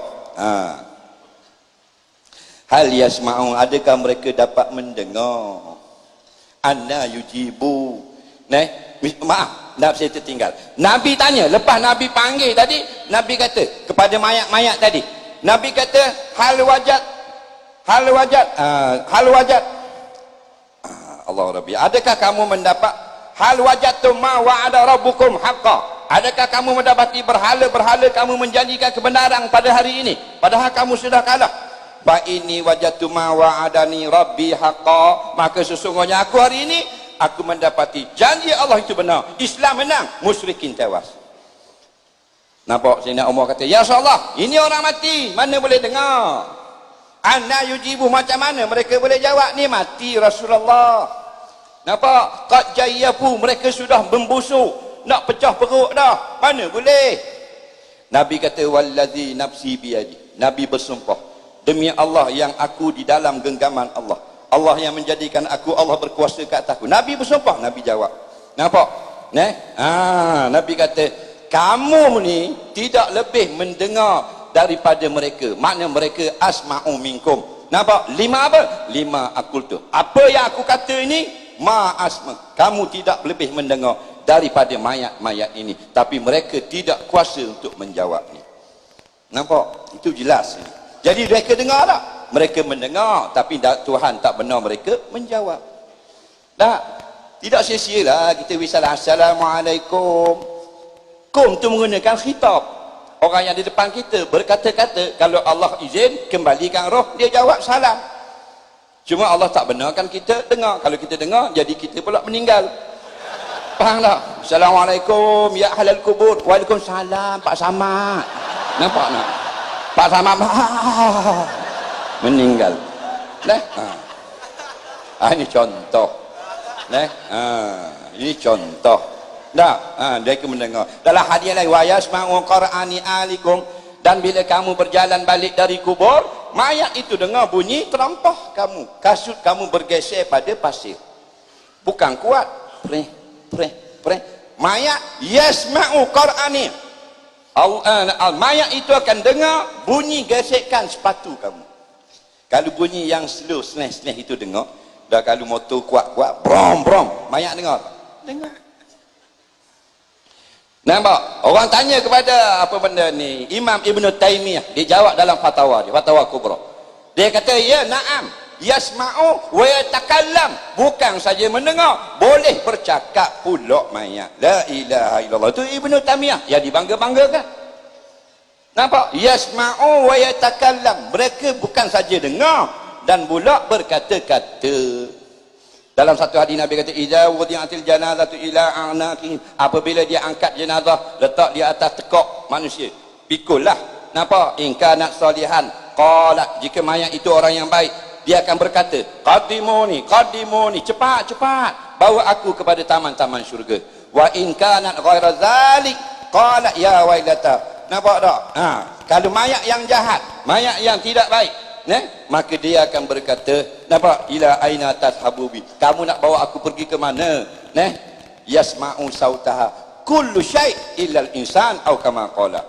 Hal yasma'un, adakah mereka dapat mendengar? Anna yujibu. Maaf, saya tertinggal. Nabi tanya, lepas Nabi panggil tadi, Nabi kata kepada mayat-mayat tadi, Nabi kata, hal wajad Allah Rabbi, adakah kamu mendapat hal wajadtum ma wa'ada rabbukum haqqa, adakah kamu mendapati berhala-berhala kamu menjanjikan kebenaran pada hari ini, padahal kamu sudah kalah? Fa inni wajadtu ma wa'adani rabbi haqqa, maka sesungguhnya aku hari ini aku mendapati janji Allah itu benar, Islam menang, musyrikin tewas. Nampak? Sayyidina Umar kata, ya Rasulullah, ini orang mati, mana boleh dengar? Anna yujibu, macam mana mereka boleh jawab? Ni mati Rasulullah. Nampak? Qad jayyafu, mereka sudah membusuk, nak pecah perut dah, mana boleh? Nabi kata, wallazi nafsi biyadi, Nabi bersumpah demi Allah yang aku di dalam genggaman Allah, Allah yang menjadikan aku, Allah berkuasa ke atasku. Nabi bersumpah, Nabi jawab. Nampak? Nabi kata, kamu ni tidak lebih mendengar daripada mereka, makna mereka asma'u minkum. Nampak? 5 apa? 5 akultu. Apa yang aku kata ini ma asma, kamu tidak lebih mendengar daripada mayat-mayat ini, tapi mereka tidak kuasa untuk menjawabnya. Nampak? Itu jelas ini. Jadi mereka dengar tak? Mereka mendengar, tapi Tuhan tak benar mereka menjawab. Tak? Tidak sia-sialah kita wisalah assalamualaikum. Kum tu menggunakan khitab. Orang yang di depan kita berkata-kata, kalau Allah izin kembalikan roh, dia jawab salam. Cuma Allah tak benarkan kita dengar. Kalau kita dengar, jadi kita pula meninggal. Faham tak? Assalamualaikum ya ahlal kubur. Waalaikumsalam Pak Samad. Nampak tak? Pak Samad meninggal. Ini contoh. Ini contoh. Mereka mendengar. Dalam hadis lain, wa yasma'u qur'ani alikum, dan bila kamu berjalan balik dari kubur, mayat itu dengar bunyi terampah kamu, kasut kamu bergeser pada pasir. Bukan kuat. Mayat yasma'u qur'ani. Mayat itu akan dengar bunyi gesekan sepatu kamu. Kalau bunyi yang slow, sneh itu dengar. Dah kalau motor kuat-kuat, brom, mayat dengar. Dengar. Nampak? Orang tanya kepada apa benda ni, Imam Ibn Taymiyah, dia jawab dalam fatwa dia, fatwa kubra. Dia kata, ya na'am, yasma'u wa yatakallam, bukan saja mendengar, boleh bercakap pula mayat. La ilaha illallah. Itu Ibnu Taimiyah yang dibangga-banggakan. Nampak? Yasma'u wa yatakallam, mereka bukan saja dengar dan pula berkata-kata. Dalam satu hadis Nabi kata, idza wudi'atil janazatu ila a'naqihim, apabila dia angkat jenazah letak di atas tekak manusia, pikullah. Nampak? In kanat salihan qalat, jika mayat itu orang yang baik, dia akan berkata, qadimuni qadimuni, cepat cepat bawa aku kepada taman-taman syurga. Wa in kanat ghaira zalik qalat ya wailata. Nampak tak? Kalau mayat yang jahat, mayat yang tidak baik, maka dia akan berkata, nampak, ila aina tashabubi, kamu nak bawa aku pergi ke mana? Yasma'u sautaha kullu syai' illa al-insan atau kama qala.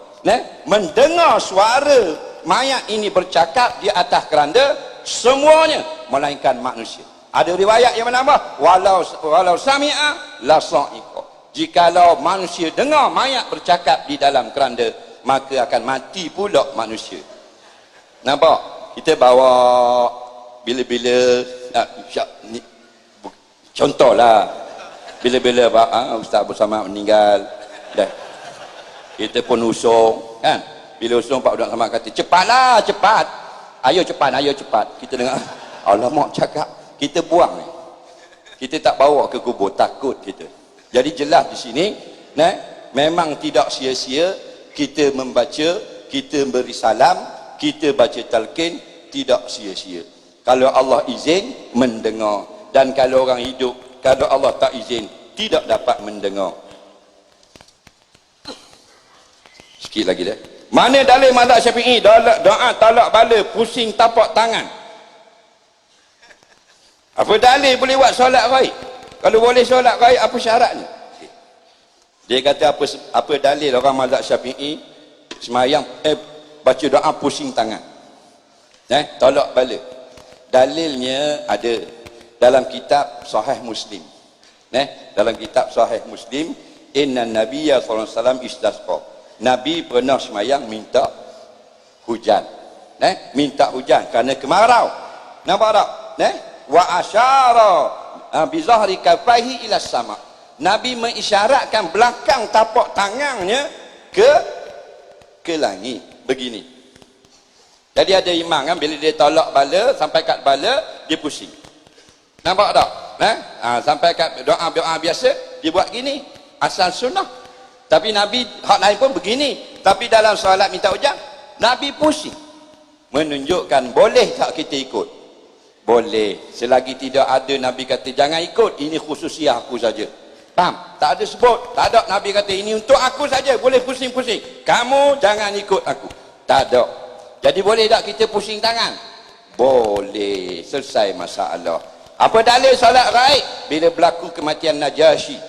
Mendengar suara mayat ini bercakap di atas keranda semuanya melainkan manusia. Ada riwayat yang menambah, walau sami'a la sa'iqa, jikalau manusia dengar mayat bercakap di dalam keranda, maka akan mati pula manusia. Nampak? Kita bawa bila-bila contohlah, bila-bila Ustaz bersama meninggal dah, kita pun usung kan, bila usung Pak Udak sama kata cepatlah cepat, ayo cepat, kita dengar alamak cakap, kita buang, kita tak bawa ke kubur, takut kita. Jadi jelas di sini memang tidak sia-sia kita membaca, kita beri salam, kita baca talqin, tidak sia-sia. Kalau Allah izin, mendengar. Dan kalau orang hidup, kalau Allah tak izin, tidak dapat mendengar. Sikit lagi dah. Mana dalil mazhab Syafi'i doa talak bala pusing tapak tangan? Apa dalil boleh buat solat ghaib? Kalau boleh solat ghaib, apa syaratnya? Dia kata apa dalil orang mazhab Syafi'i semayang baca doa pusing tangan, tolak bala? Dalilnya ada dalam kitab Sahih Muslim. Dalam kitab Sahih Muslim, inna nabiyya sallallahu alaihi wasallam istasqa, Nabi pernah semayang minta hujan, minta hujan kerana kemarau. Nampak tak? Wa asyara bi zahri kafaihi ila sama, Nabi mengisyaratkan belakang tapak tangannya ke langit begini. Jadi ada imam kan, bila dia tolak bala sampai kat bala, dia pusing. Nampak tak? Sampai kat doa biasa dia buat gini, asal sunnah. Tapi Nabi hak lain pun begini, tapi dalam solat minta hujan Nabi pusing. Menunjukkan boleh tak kita ikut? Boleh, selagi tidak ada Nabi kata jangan ikut, ini khususiah aku saja. Faham? Tak ada sebut, tak ada Nabi kata ini untuk aku saja, boleh pusing-pusing, kamu jangan ikut aku. Tak ada. Jadi boleh tak kita pusing tangan? Boleh, selesai masalah. Apa dalil solat ghaib? Bila berlaku kematian Najasyi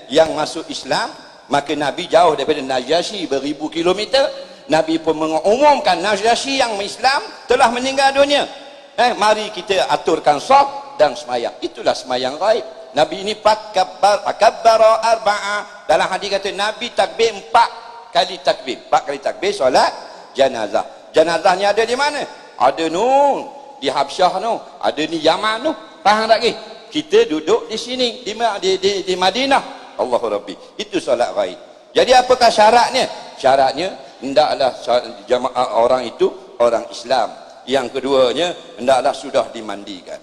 yang masuk Islam, maka Nabi jauh daripada Najasyi beribu kilometer. Nabi pun mengumumkan Najasyi yang Islam telah meninggal dunia. Mari kita aturkan saf dan semayang. Itulah semayang ghaib. Nabi ini kabbara arba'a. Dalam hadis kata Nabi takbir 4 kali takbir. 4 kali takbir solat jenazah. Jenazahnya ada di mana? Ada di Habsyah ada di Yaman Faham tak ke? Kita duduk di sini di Madinah. Allahu Rabbi. Itu solat ghaib. Jadi apakah syaratnya? Syaratnya hendaklah jamaah orang itu orang Islam. Yang keduanya hendaklah sudah dimandikan.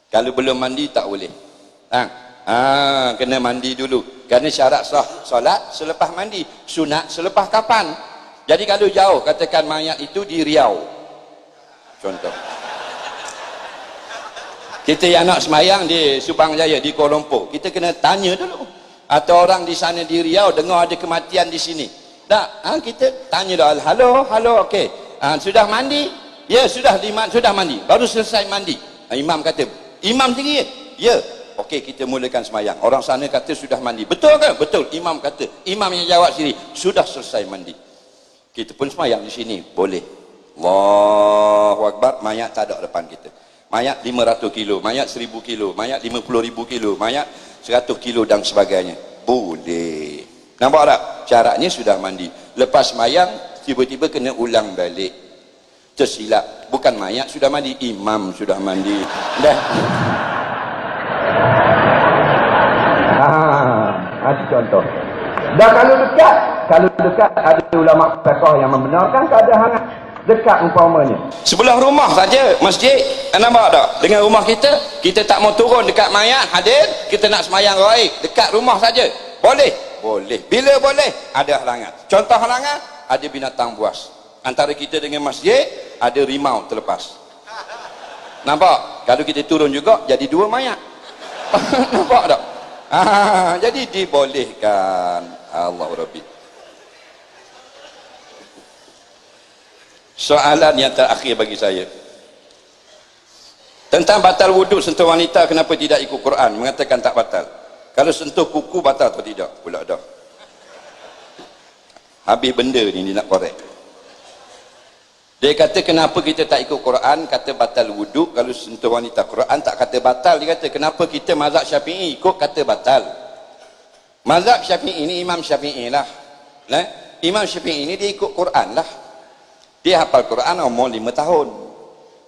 Kalau belum mandi tak boleh. Kena mandi dulu. Kerana syarat sah solat selepas mandi, sunat selepas kapan. Jadi kalau jauh, katakan mayat itu di Riau contoh, kita yang nak semayang di Subang Jaya, di Kuala Lumpur, kita kena tanya dulu. Atau orang di sana di Riau dengar ada kematian di sini, tak? Kita tanya dah, halo, okey, sudah mandi? Ya, sudah mandi, baru selesai mandi. Imam kata, imam tinggi ya, okey, kita mulakan semayang. Orang sana kata sudah mandi, betul ke? Betul. Imam kata, imam yang jawab sini sudah selesai mandi. Kita pun semayang di sini, boleh. Allahu Akbar. Mayat tak ada depan kita. Mayat 500 kilo, mayat 1000 kilo, mayat 50,000 kilo, mayat 100 kilo dan sebagainya. Boleh. Nampak tak? Syaratnya sudah mandi. Lepas semayang, tiba-tiba kena ulang balik. Tersilap. Bukan mayat sudah mandi, imam sudah mandi. Dah. Itu contoh. Dan kalau dekat ada ulama fiqh yang membenarkan keadaan dekat umpamanya. Sebelah rumah saja masjid, nampak tak? Dengan rumah kita tak mau turun dekat mayat hadir, kita nak semayang gaib dekat rumah saja. Boleh? Boleh. Bila boleh? Ada halangan. Contoh halangan, ada binatang buas. Antara kita dengan masjid ada rimau terlepas. Nampak? Kalau kita turun juga jadi dua mayat. Nampak tak? Jadi dibolehkan. Allah Rabbi. Soalan yang terakhir bagi saya tentang batal wuduk sentuh wanita, kenapa tidak ikut Quran mengatakan tak batal? Kalau sentuh kuku batal atau tidak? Pula dah habis benda ni dia nak korek. Dia kata kenapa kita tak ikut Quran, kata batal wuduk kalau sentuh wanita. Quran tak kata batal. Dia kata kenapa kita mazhab Syafi'i ikut kata batal. Mazhab Syafi'i ini Imam Syafi'i lah. Imam Syafi'i ini dia ikut Quran lah. Dia hafal Quran umur 5 tahun.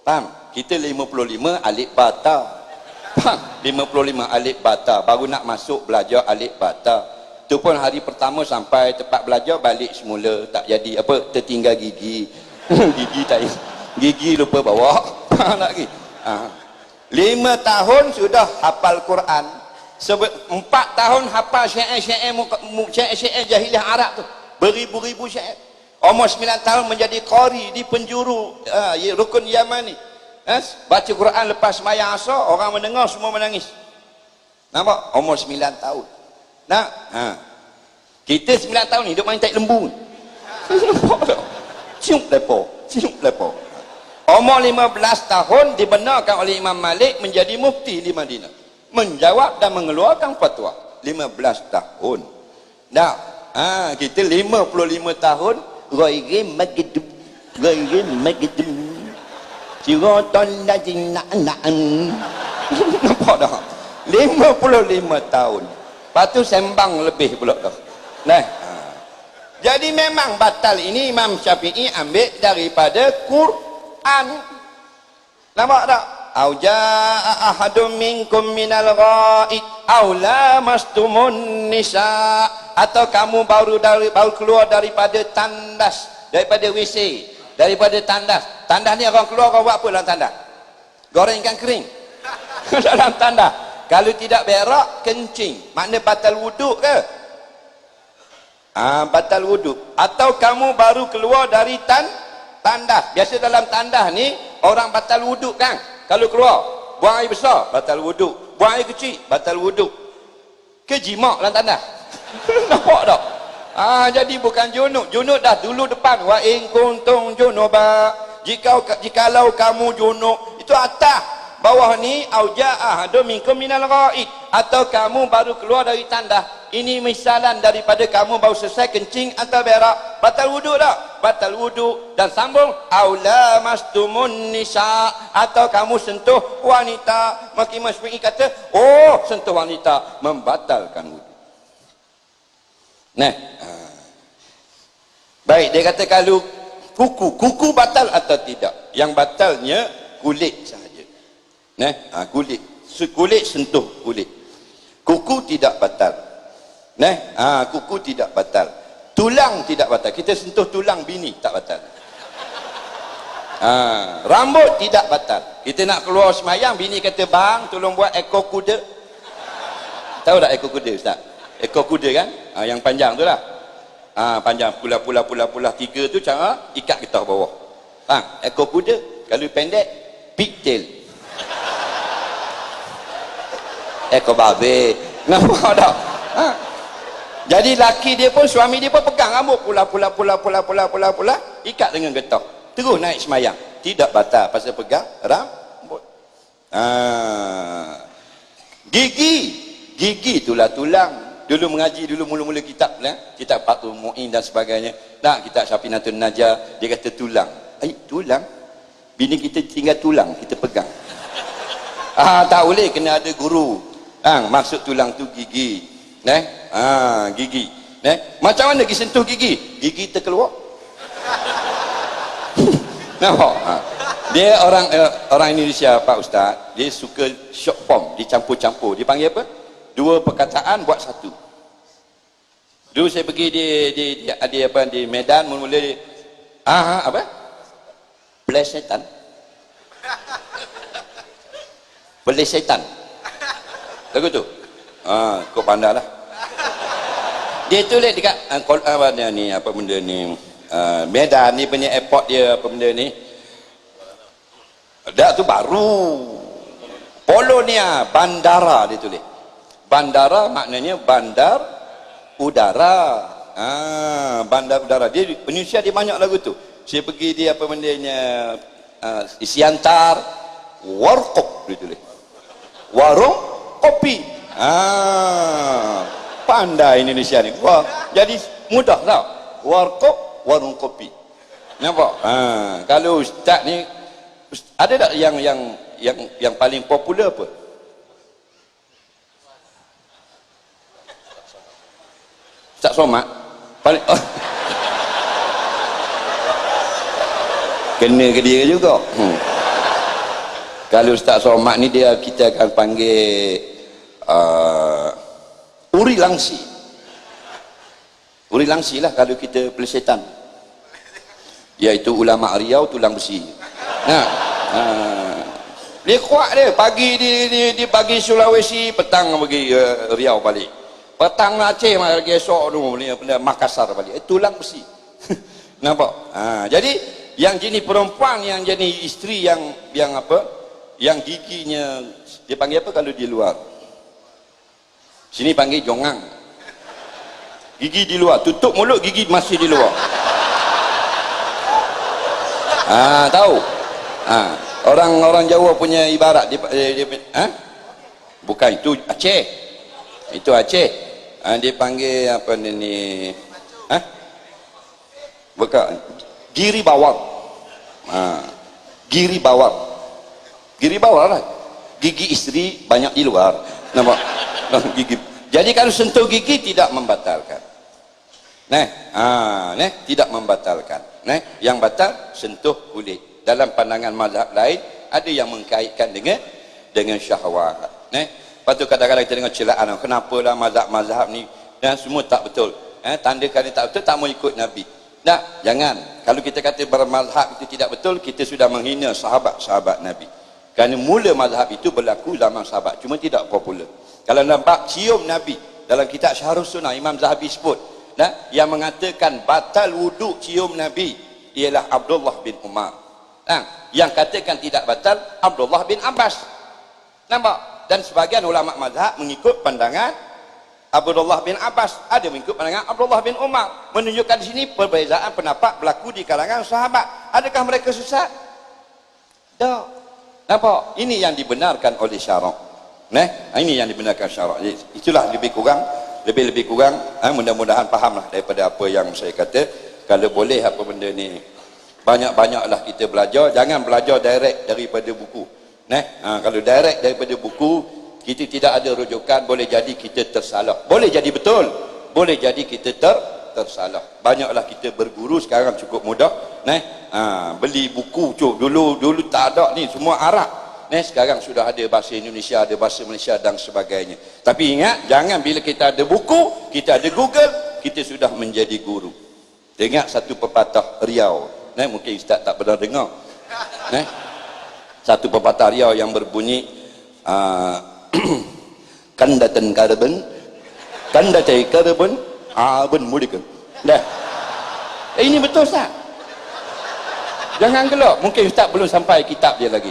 Faham? Kita 55 alif bata. Faham? 55 alif bata. Baru nak masuk belajar alif bata. Itu pun hari pertama sampai tempat belajar balik semula. Tak jadi apa, tertinggal gigi. Gigi lupa bawa. Faham tak lagi? 5 tahun sudah hafal Quran. 4 tahun hafal syair-syair jahiliah Arab tu. Beribu-ribu syair. Umur 9 tahun menjadi qari di penjuru rukun Yamani. Baca Quran lepas sembahyang asar, orang mendengar semua menangis. Nampak? Umur 9 tahun. Nah, kita 9 tahun ni hidup main tai lembu. Nampak tak? Cium lepo. Umur 15 tahun dibenarkan oleh Imam Malik menjadi mufti di Madinah. Menjawab dan mengeluarkan fatwa. 15 tahun. Nah, kita 55 tahun Ghairi magdum Siratan ladzina an'am. Nampak dah? 55 tahun. Lepas tu sembang lebih pula dah. Jadi memang batal ini Imam Syafi'i ambil daripada Quran. Nampak tak? Au jaa ahadum minkum minal ghaid aw lamastumun nisa, atau kamu baru keluar daripada tandas, daripada WC, daripada tandas. Tandas ni orang keluar, orang buat apa dalam tandas? Goreng ikan kering dalam tandas. Kalau tidak berak, kencing. Makna batal wuduk ke? Batal wuduk. Atau kamu baru keluar dari tandas. Biasa dalam tandas ni orang batal wuduk kan? Kalau keluar, buang air besar, batal wuduk. Buang air kecil, batal wuduk. Kejimak dalam tandas. Nampak tak? Jadi bukan junub. Junub dah dulu depan. Wa in kuntum junuba. Jikalau kamu junub, itu atas. Bawah ni au jaa ahadum minkum minal ghaid, atau kamu baru keluar dari tandas. Ini misalan daripada kamu baru selesai kencing atau berak. Batal wuduk tak? Batal wuduk. Dan sambung aula mastumun nisa, atau kamu sentuh wanita. Maka Imam Syafi'i kata, oh, sentuh wanita membatalkan wuduk. Baik, dia kata kalau kuku batal atau tidak? Yang batalnya kulit sahaja. Kulit sentuh kulit. Kuku tidak batal. Kuku tidak batal. Tulang tidak batal. Kita sentuh tulang bini tak batal. Rambut tidak batal. Kita nak keluar semayang, bini kata, bang tolong buat ekor kuda. Tahu tak ekor kuda, Ustaz? Ekor kuda kan? Yang panjang tu lah. Panjang pula 3 tu cara ikat ke atas bawah. Ekor kuda. Kalau pendek, pigtail. Ekor babi. Nampak tak? Jadi laki dia pun, suami dia pun pegang rambut pula ikat dengan getah, terus naik semayang. Tidak batal pasal pegang rambut. Gigi itulah tulang. Dulu mengaji, dulu mula-mula kitab kitab Fathul Mu'in dan sebagainya. Kitab Syafinatul Najah, dia kata tulang. Tulang? Bini kita tinggal tulang, kita pegang. Tak boleh, kena ada guru. Maksud tulang tu gigi. Gigi. Macam mana pergi sentuh gigi? Gigi terkeluar. Nampak? Ha. Dia orang Indonesia Pak Ustaz, dia suka short form, dicampur-campur. Dia panggil apa? Dua perkataan buat satu. Dulu saya pergi di Medan, mula-mula apa? Pelesetan. Pelesetan. Lagu tu. Kau pandai lah. Dia tulis dekat apa benda ni, Medan ni punya airport dia, apa benda ni. Dak tu baru. Polonia, bandara dia tulis. Bandara maknanya bandar udara. Bandar udara. Dia Indonesia dia banyak lagu tu. Saya pergi dia apa bendanya, Siantar, warkop dia tulis. Warung kopi. Pandai Indonesia ni. Wah, jadi mudah tau. Warkop, warung kopi. Nampak? Kalau ustaz ni ada tak yang paling popular apa? Ustaz Somad paling kena ke dia juga. Kalau Ustaz Somad ni kita akan panggil Uri Langsi. Uri Langsi lah kalau kita pelesetan. Iaitu ulama Riau tulang besi. Dia kuat dia. Pagi di pagi Sulawesi, petang pergi Riau balik. Petang Aceh lagi esok tu Makassar balik. Tulang besi. Nampak? Jadi yang jenis perempuan yang jenis isteri yang apa? Yang giginya dia panggil apa kalau di luar? Sini panggil jongang. Gigi di luar, tutup mulut, gigi masih di luar. Tahu? Orang Jawa punya ibarat dia bukan itu Aceh. Itu Aceh. Dia panggil apa ni? Bukan giri bawang. Giri bawang. Giri bawang lah. Gigi isteri banyak di luar. Nampak? Gigi. Jadi kalau sentuh gigi tidak membatalkan. Tidak membatalkan. Yang batal sentuh kulit. Dalam pandangan mazhab lain ada yang mengkaitkan dengan syahwat. Lepas tu kadang-kadang kita dengar celaan, kenapalah mazhab-mazhab ni semua tak betul. Tanda kali tak betul, tak mau ikut Nabi. Jangan. Kalau kita kata bermazhab itu tidak betul, kita sudah menghina sahabat-sahabat Nabi. Kerana mula mazhab itu berlaku zaman sahabat, cuma tidak popular. Kalau nampak cium Nabi dalam kitab Syarhus Sunnah, Imam Zahabi sebut, yang mengatakan batal wuduk cium Nabi ialah Abdullah bin Umar. Yang katakan tidak batal Abdullah bin Abbas. Nampak? Dan sebagian ulama mazhab mengikut pandangan Abdullah bin Abbas, ada mengikut pandangan Abdullah bin Umar. Menunjukkan di sini perbezaan pendapat berlaku di kalangan sahabat. Adakah mereka sesat? Tak. Nampak? Ini yang dibenarkan oleh syarak. Ini yang dibenarkan syarak. Itulah lebih kurang mudah-mudahan fahamlah daripada apa yang saya kata. Kalau boleh apa benda ni, banyak-banyaklah kita belajar. Jangan belajar direct daripada buku. Kalau direct daripada buku, kita tidak ada rujukan, boleh jadi kita tersalah. Boleh jadi betul, boleh jadi kita tersalah. Banyaklah kita berguru sekarang cukup mudah. Beli buku dulu tak ada ni, semua Arab. Sekarang sudah ada bahasa Indonesia, ada bahasa Malaysia dan sebagainya. Tapi ingat, jangan bila kita ada buku, kita ada Google, kita sudah menjadi guru. Ingat satu pepatah Riau, mungkin Ustaz tak pernah dengar. Satu pepatah Riau yang berbunyi kandatan karben aben mudikan. Ini betul Ustaz. Jangan gelak, mungkin Ustaz belum sampai kitab dia lagi.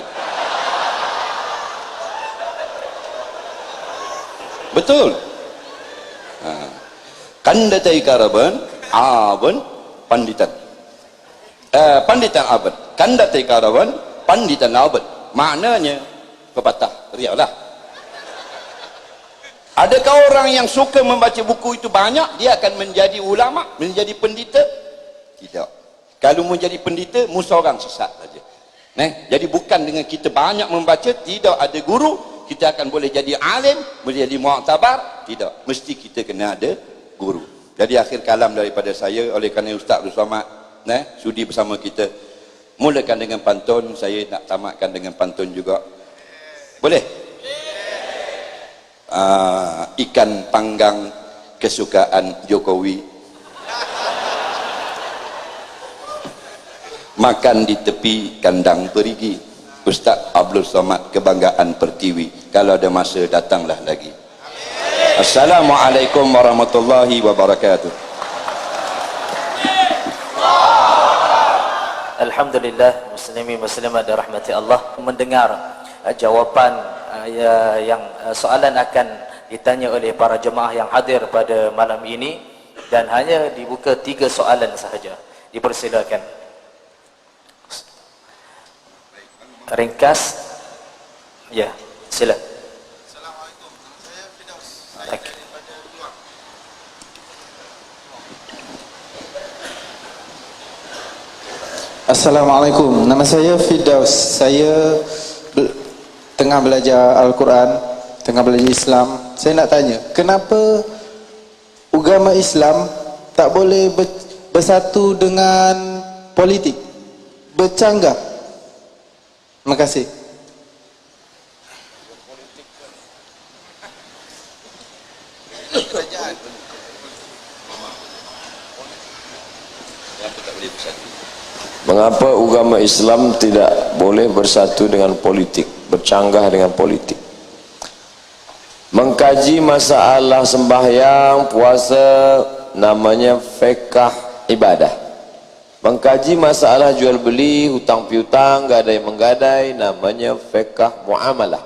Betul. Kandatai karaban aban panditan. Panditan aban. Kandatai karaban panditan aban. Maknanya pepatah Riau lah. Adakah orang yang suka membaca buku itu banyak, dia akan menjadi ulama, menjadi pendeta? Tidak. Kalau menjadi pendeta, musuh orang sesat saja. Jadi bukan dengan kita banyak membaca, tidak ada guru, kita akan boleh jadi alim, boleh jadi mu'tabar. Tidak, mesti kita kena ada guru. Jadi akhir kalam daripada saya, oleh kerana Ustaz Abdul Somad sudi bersama kita, Mulakan dengan pantun, saya nak tamatkan dengan pantun juga. Boleh? Ikan panggang kesukaan Jokowi, makan di tepi kandang perigi. Ustaz Abdul Somad, kebanggaan Pertiwi. Kalau ada masa datanglah lagi. Assalamualaikum warahmatullahi wabarakatuh. Alhamdulillah, muslimin muslimat rahmati Allah, mendengar jawapan yang soalan akan ditanya oleh para jemaah yang hadir pada malam ini, dan hanya dibuka 3 soalan sahaja. Dipersilakan. Ringkas. Ya, sila. Assalamualaikum. Saya Firdaus. Okay. Daripada Keluang. Assalamualaikum, nama saya Firdaus. Saya tengah belajar Al-Quran, tengah belajar Islam. Saya nak tanya, kenapa agama Islam tak boleh bersatu dengan politik, bercanggah? Terima kasih. Mengapa agama Islam tidak boleh bersatu dengan politik, bercanggah dengan politik? Mengkaji masalah sembahyang, puasa, namanya fiqh ibadah. Mengkaji masalah jual beli, hutang piutang, gadai menggadai, namanya fiqh muamalah.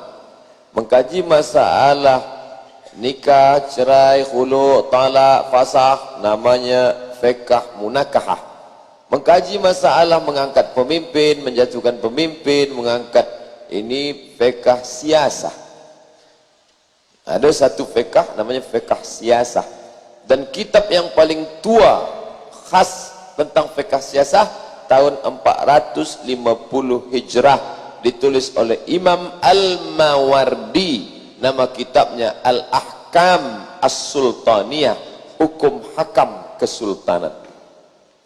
Mengkaji masalah nikah, cerai, khulu', talak, fasakh, namanya fiqh munakahah. Mengkaji masalah mengangkat pemimpin, menjatuhkan pemimpin, mengangkat, ini fiqh siasah. Ada satu fiqh namanya fiqh siasah, dan kitab yang paling tua khas tentang fiqh siasah tahun 450 Hijrah, ditulis oleh Imam Al-Mawardi. Nama kitabnya Al-Ahkam As-Sultaniyah, hukum hakam kesultanan.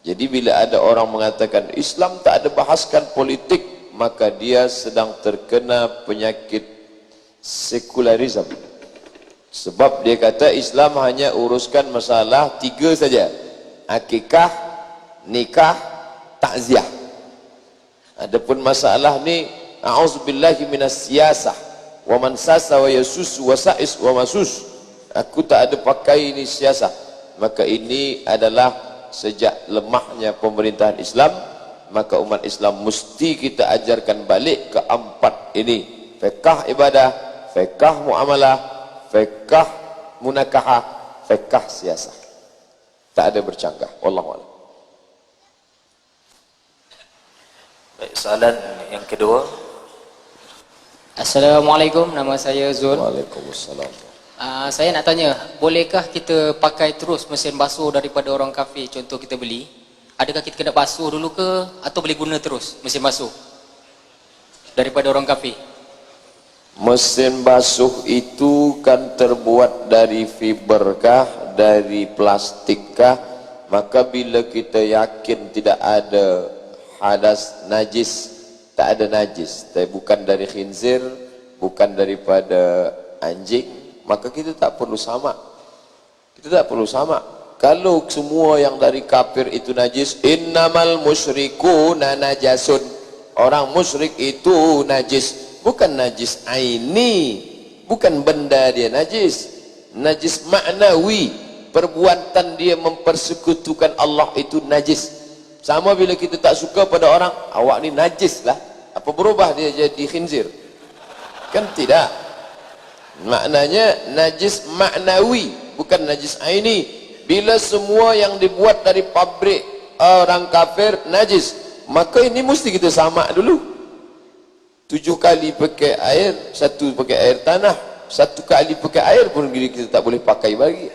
Jadi bila ada orang mengatakan Islam tak ada bahaskan politik, maka dia sedang terkena penyakit sekularisme. Sebab dia kata Islam hanya uruskan masalah 3 saja: akikah, nikah, takziah. Adapun masalah ni, a'udzubillahi minas siyasah wa man sasa wa yasus wa sa'is wa masus, aku tak ada pakai ini siasah. Maka ini adalah sejak lemahnya pemerintahan Islam, maka umat Islam mesti kita ajarkan balik ke 4 ini: fiqh ibadah, fiqh muamalah, fiqh munakahah, fiqh siasah. Tak ada bercanggah. Wallahu a'lam. Baik, soalan yang kedua. Assalamualaikum, nama saya Zul. Waalaikumsalam. Saya nak tanya, bolehkah kita pakai terus mesin basuh daripada orang kafir? Contoh kita beli, adakah kita kena basuh dulu ke, atau boleh guna terus mesin basuh daripada orang kafir? Mesin basuh itu kan terbuat dari fiber kah, dari plastik kah? Maka bila kita yakin tidak ada hadas najis, tak ada najis, tapi bukan dari khinzir, bukan daripada anjing, maka kita tak perlu sama. Kita tak perlu sama. Kalau semua yang dari kafir itu najis, innamal musyrikuna najasun, orang musyrik itu najis, bukan najis aini, bukan benda dia najis, najis maknawi, perbuatan dia mempersekutukan Allah itu najis. Sama bila kita tak suka pada orang, awak ni najis lah, apa berubah dia jadi khinzir? Kan tidak. Maknanya najis maknawi, bukan najis aini. Bila semua yang dibuat dari pabrik orang kafir najis, maka ini mesti kita samak dulu. 7 kali pakai air, 1 pakai air tanah, 1 kali pakai air pun kita tak boleh pakai lagi.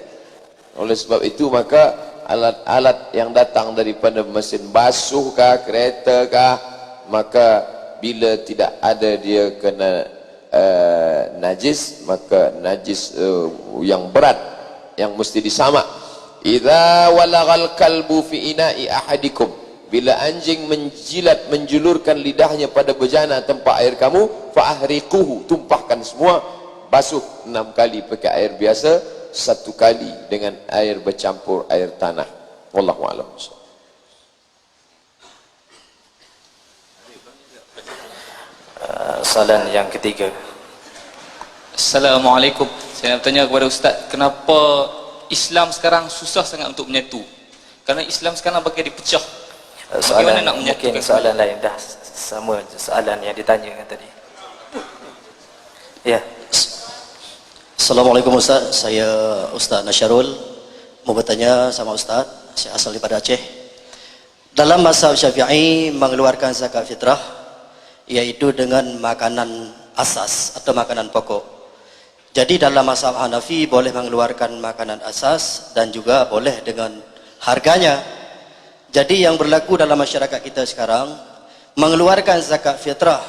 Oleh sebab itu maka alat-alat yang datang daripada mesin basuh kah, kereta kah, maka bila tidak ada dia kena najis, maka najis yang berat yang mesti disamak. Idza walagal kalbu fi ina'i ahadikum, bila anjing menjilat, menjulurkan lidahnya pada bejana tempat air kamu, fa'ahriquhu, tumpahkan semua, basuh 6 kali pakai air biasa, 1 kali dengan air bercampur air tanah. Wallahu a'lam. Soalan yang ketiga. Assalamualaikum. Saya nak bertanya kepada Ustaz, kenapa Islam sekarang susah sangat untuk menyatu? Kerana Islam sekarang bagi dipecah. Soalan Bagaimana nak mungkin menyatukan? soalan lain dah sama soalan yang ditanya kan tadi. Ya. Assalamualaikum Ustaz, saya Ustaz Nasyarul. Mau bertanya sama Ustaz, saya asal daripada Aceh. Dalam mazhab Syafi'i mengeluarkan zakat fitrah iaitu dengan makanan asas atau makanan pokok. Jadi dalam mazhab Hanafi boleh mengeluarkan makanan asas dan juga boleh dengan harganya. Jadi yang berlaku dalam masyarakat kita sekarang mengeluarkan zakat fitrah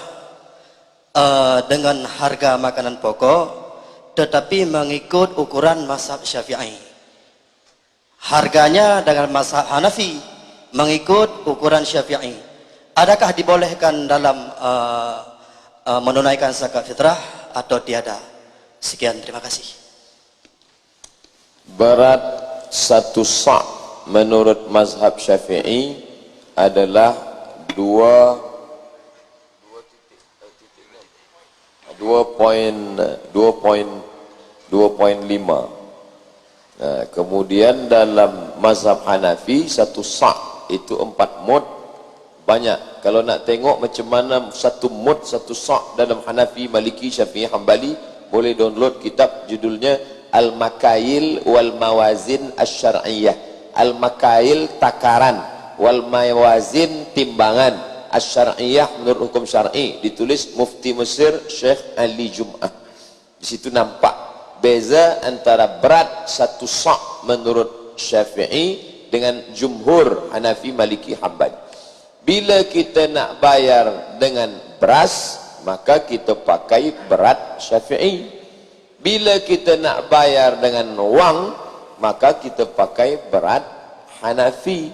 dengan harga makanan pokok tetapi mengikut ukuran mazhab Syafi'i. Harganya dengan mazhab Hanafi mengikut ukuran Syafi'i. Adakah dibolehkan dalam menunaikan zakat fitrah atau tiada? Sekian, terima kasih. Berat 1 sa' menurut mazhab Syafi'i adalah 2.5. Kemudian dalam mazhab Hanafi 1 sa' itu 4 mud. Banyak. Kalau nak tengok macam mana 1 mud 1 sa' dalam Hanafi, Maliki, Syafi'i, Hambali, boleh download kitab judulnya Al-Makail wal Mawazin Asy-Syar'iyyah. Al-Makail takaran, wal Mawazin timbangan, Asy-Syar'iyyah menurut hukum syar'i, ditulis Mufti Mesir Syekh Ali Jum'ah. Di situ nampak beza antara berat 1 sa' menurut Syafi'i dengan jumhur Hanafi, Maliki, Hambali. Bila kita nak bayar dengan beras, maka kita pakai berat Syafi'i. Bila kita nak bayar dengan wang, maka kita pakai berat Hanafi.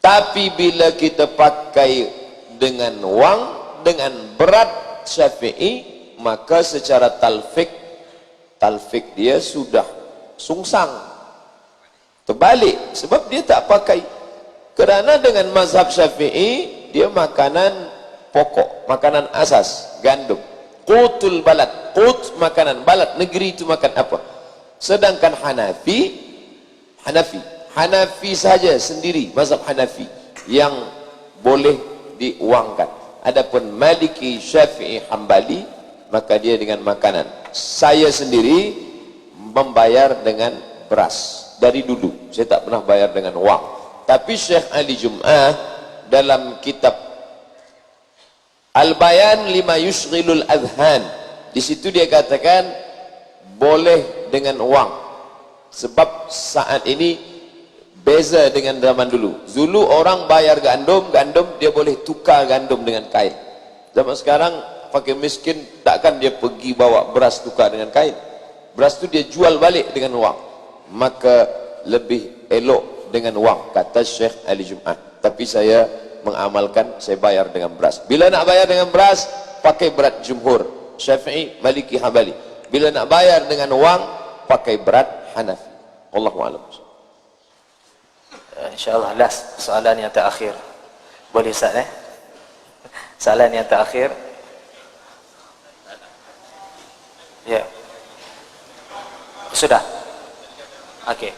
Tapi bila kita pakai dengan wang, dengan berat Syafi'i, maka secara talfik dia sudah sungsang, terbalik, sebab dia tak pakai. Kerana dengan mazhab Syafi'i dia makanan pokok, makanan asas, gandum. Qutul balad, qut makanan, balad negeri itu makan apa. Sedangkan Hanafi saja sendiri, mazhab Hanafi yang boleh diuangkan. Adapun Maliki, Syafi'i, Hambali, maka dia dengan makanan. Saya sendiri membayar dengan beras dari dulu. Saya tak pernah bayar dengan wang. Tapi Syekh Ali Jum'ah dalam kitab Al-Bayan lima yushghilul adhan, di situ dia katakan boleh dengan wang. Sebab saat ini beza dengan zaman dulu. Dulu orang bayar gandum dia boleh tukar gandum dengan kain. Zaman sekarang fakir miskin takkan dia pergi bawa beras tukar dengan kain. Beras tu dia jual balik dengan wang. Maka lebih elok dengan wang, kata Syekh Ali Jum'ah. Tapi saya mengamalkan, saya bayar dengan beras. Bila nak bayar dengan beras, pakai berat jumhur Syafi'i, Maliki, Hambali. Bila nak bayar dengan wang, pakai berat Hanafi. Wallahu a'lam. InsyaAllah last soalan yang terakhir. Boleh Ustaz Soalan yang terakhir. Ya. Sudah. Okey.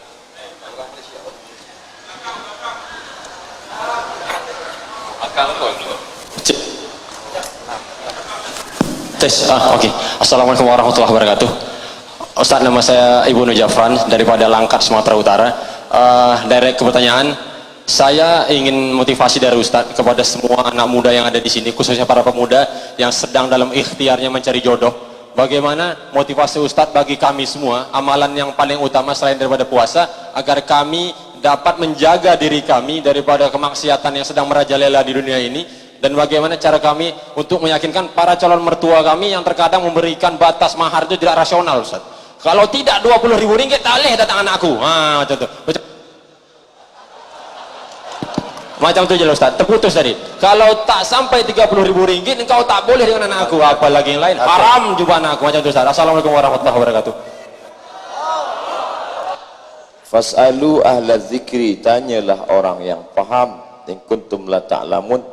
Okey. Assalamualaikum warahmatullahi wabarakatuh. Ustaz, nama saya Ibnu Jafran daripada Langkat, Sumatera Utara. Direct ke pertanyaan, saya ingin motivasi dari Ustaz kepada semua anak muda yang ada di sini, khususnya para pemuda yang sedang dalam ikhtiarnya mencari jodoh. Bagaimana motivasi Ustaz bagi kami semua, amalan yang paling utama selain daripada puasa, agar kami dapat menjaga diri kami daripada kemaksiatan yang sedang merajalela di dunia ini, dan bagaimana cara kami untuk meyakinkan para calon mertua kami yang terkadang memberikan batas mahar itu tidak rasional, Ustaz. Kalau tidak 20.000 ringgit tak boleh datang anakku. Macam tu. Macam tu je lah Ustaz, terputus tadi. Kalau tak sampai 30.000 ringgit, engkau tak boleh dengan anak aku. Apalagi yang lain, haram juga anak aku. Macam tu Ustaz. Assalamualaikum warahmatullahi wabarakatuh. Fas'alu ahla zikri, tanyalah orang yang faham. In kuntum la ta'lamun.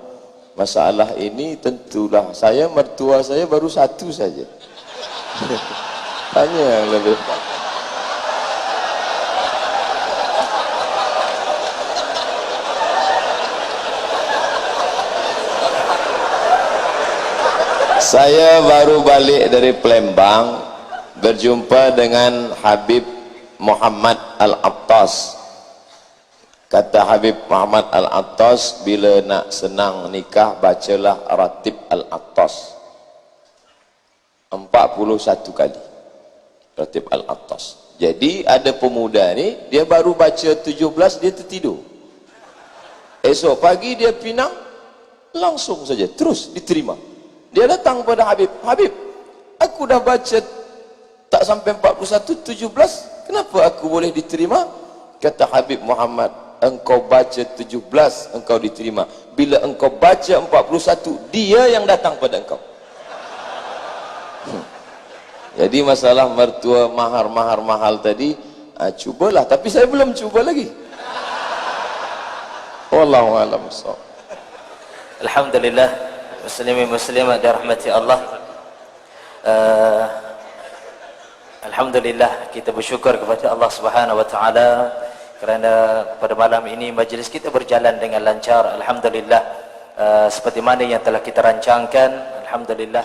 Masalah ini tentulah saya, mertua saya baru satu saja. Tanya yang lebih. Saya baru balik dari Palembang, berjumpa dengan Habib Muhammad Al-Attas. Kata Habib Muhammad Al-Attas, bila nak senang nikah, bacalah Ratib Al-Attas 41 kali. Ratib Al-Attas. Jadi ada pemuda ni, dia baru baca 17, dia tertidur. Esok pagi dia pinang, langsung saja terus diterima. Dia datang pada Habib, Habib, aku dah baca tak sampai 41, 17, kenapa aku boleh diterima? Kata Habib Muhammad, engkau baca 17, engkau diterima. Bila engkau baca 41, dia yang datang pada engkau. Jadi masalah mertua mahar tadi, cubalah, tapi saya belum cuba lagi. Wallahu a'lam bishawab. Alhamdulillah, muslimin muslimat dirahmati Allah. Alhamdulillah, kita bersyukur kepada Allah Subhanahu wa taala kerana pada malam ini majlis kita berjalan dengan lancar. Alhamdulillah, seperti mana yang telah kita rancangkan. Alhamdulillah,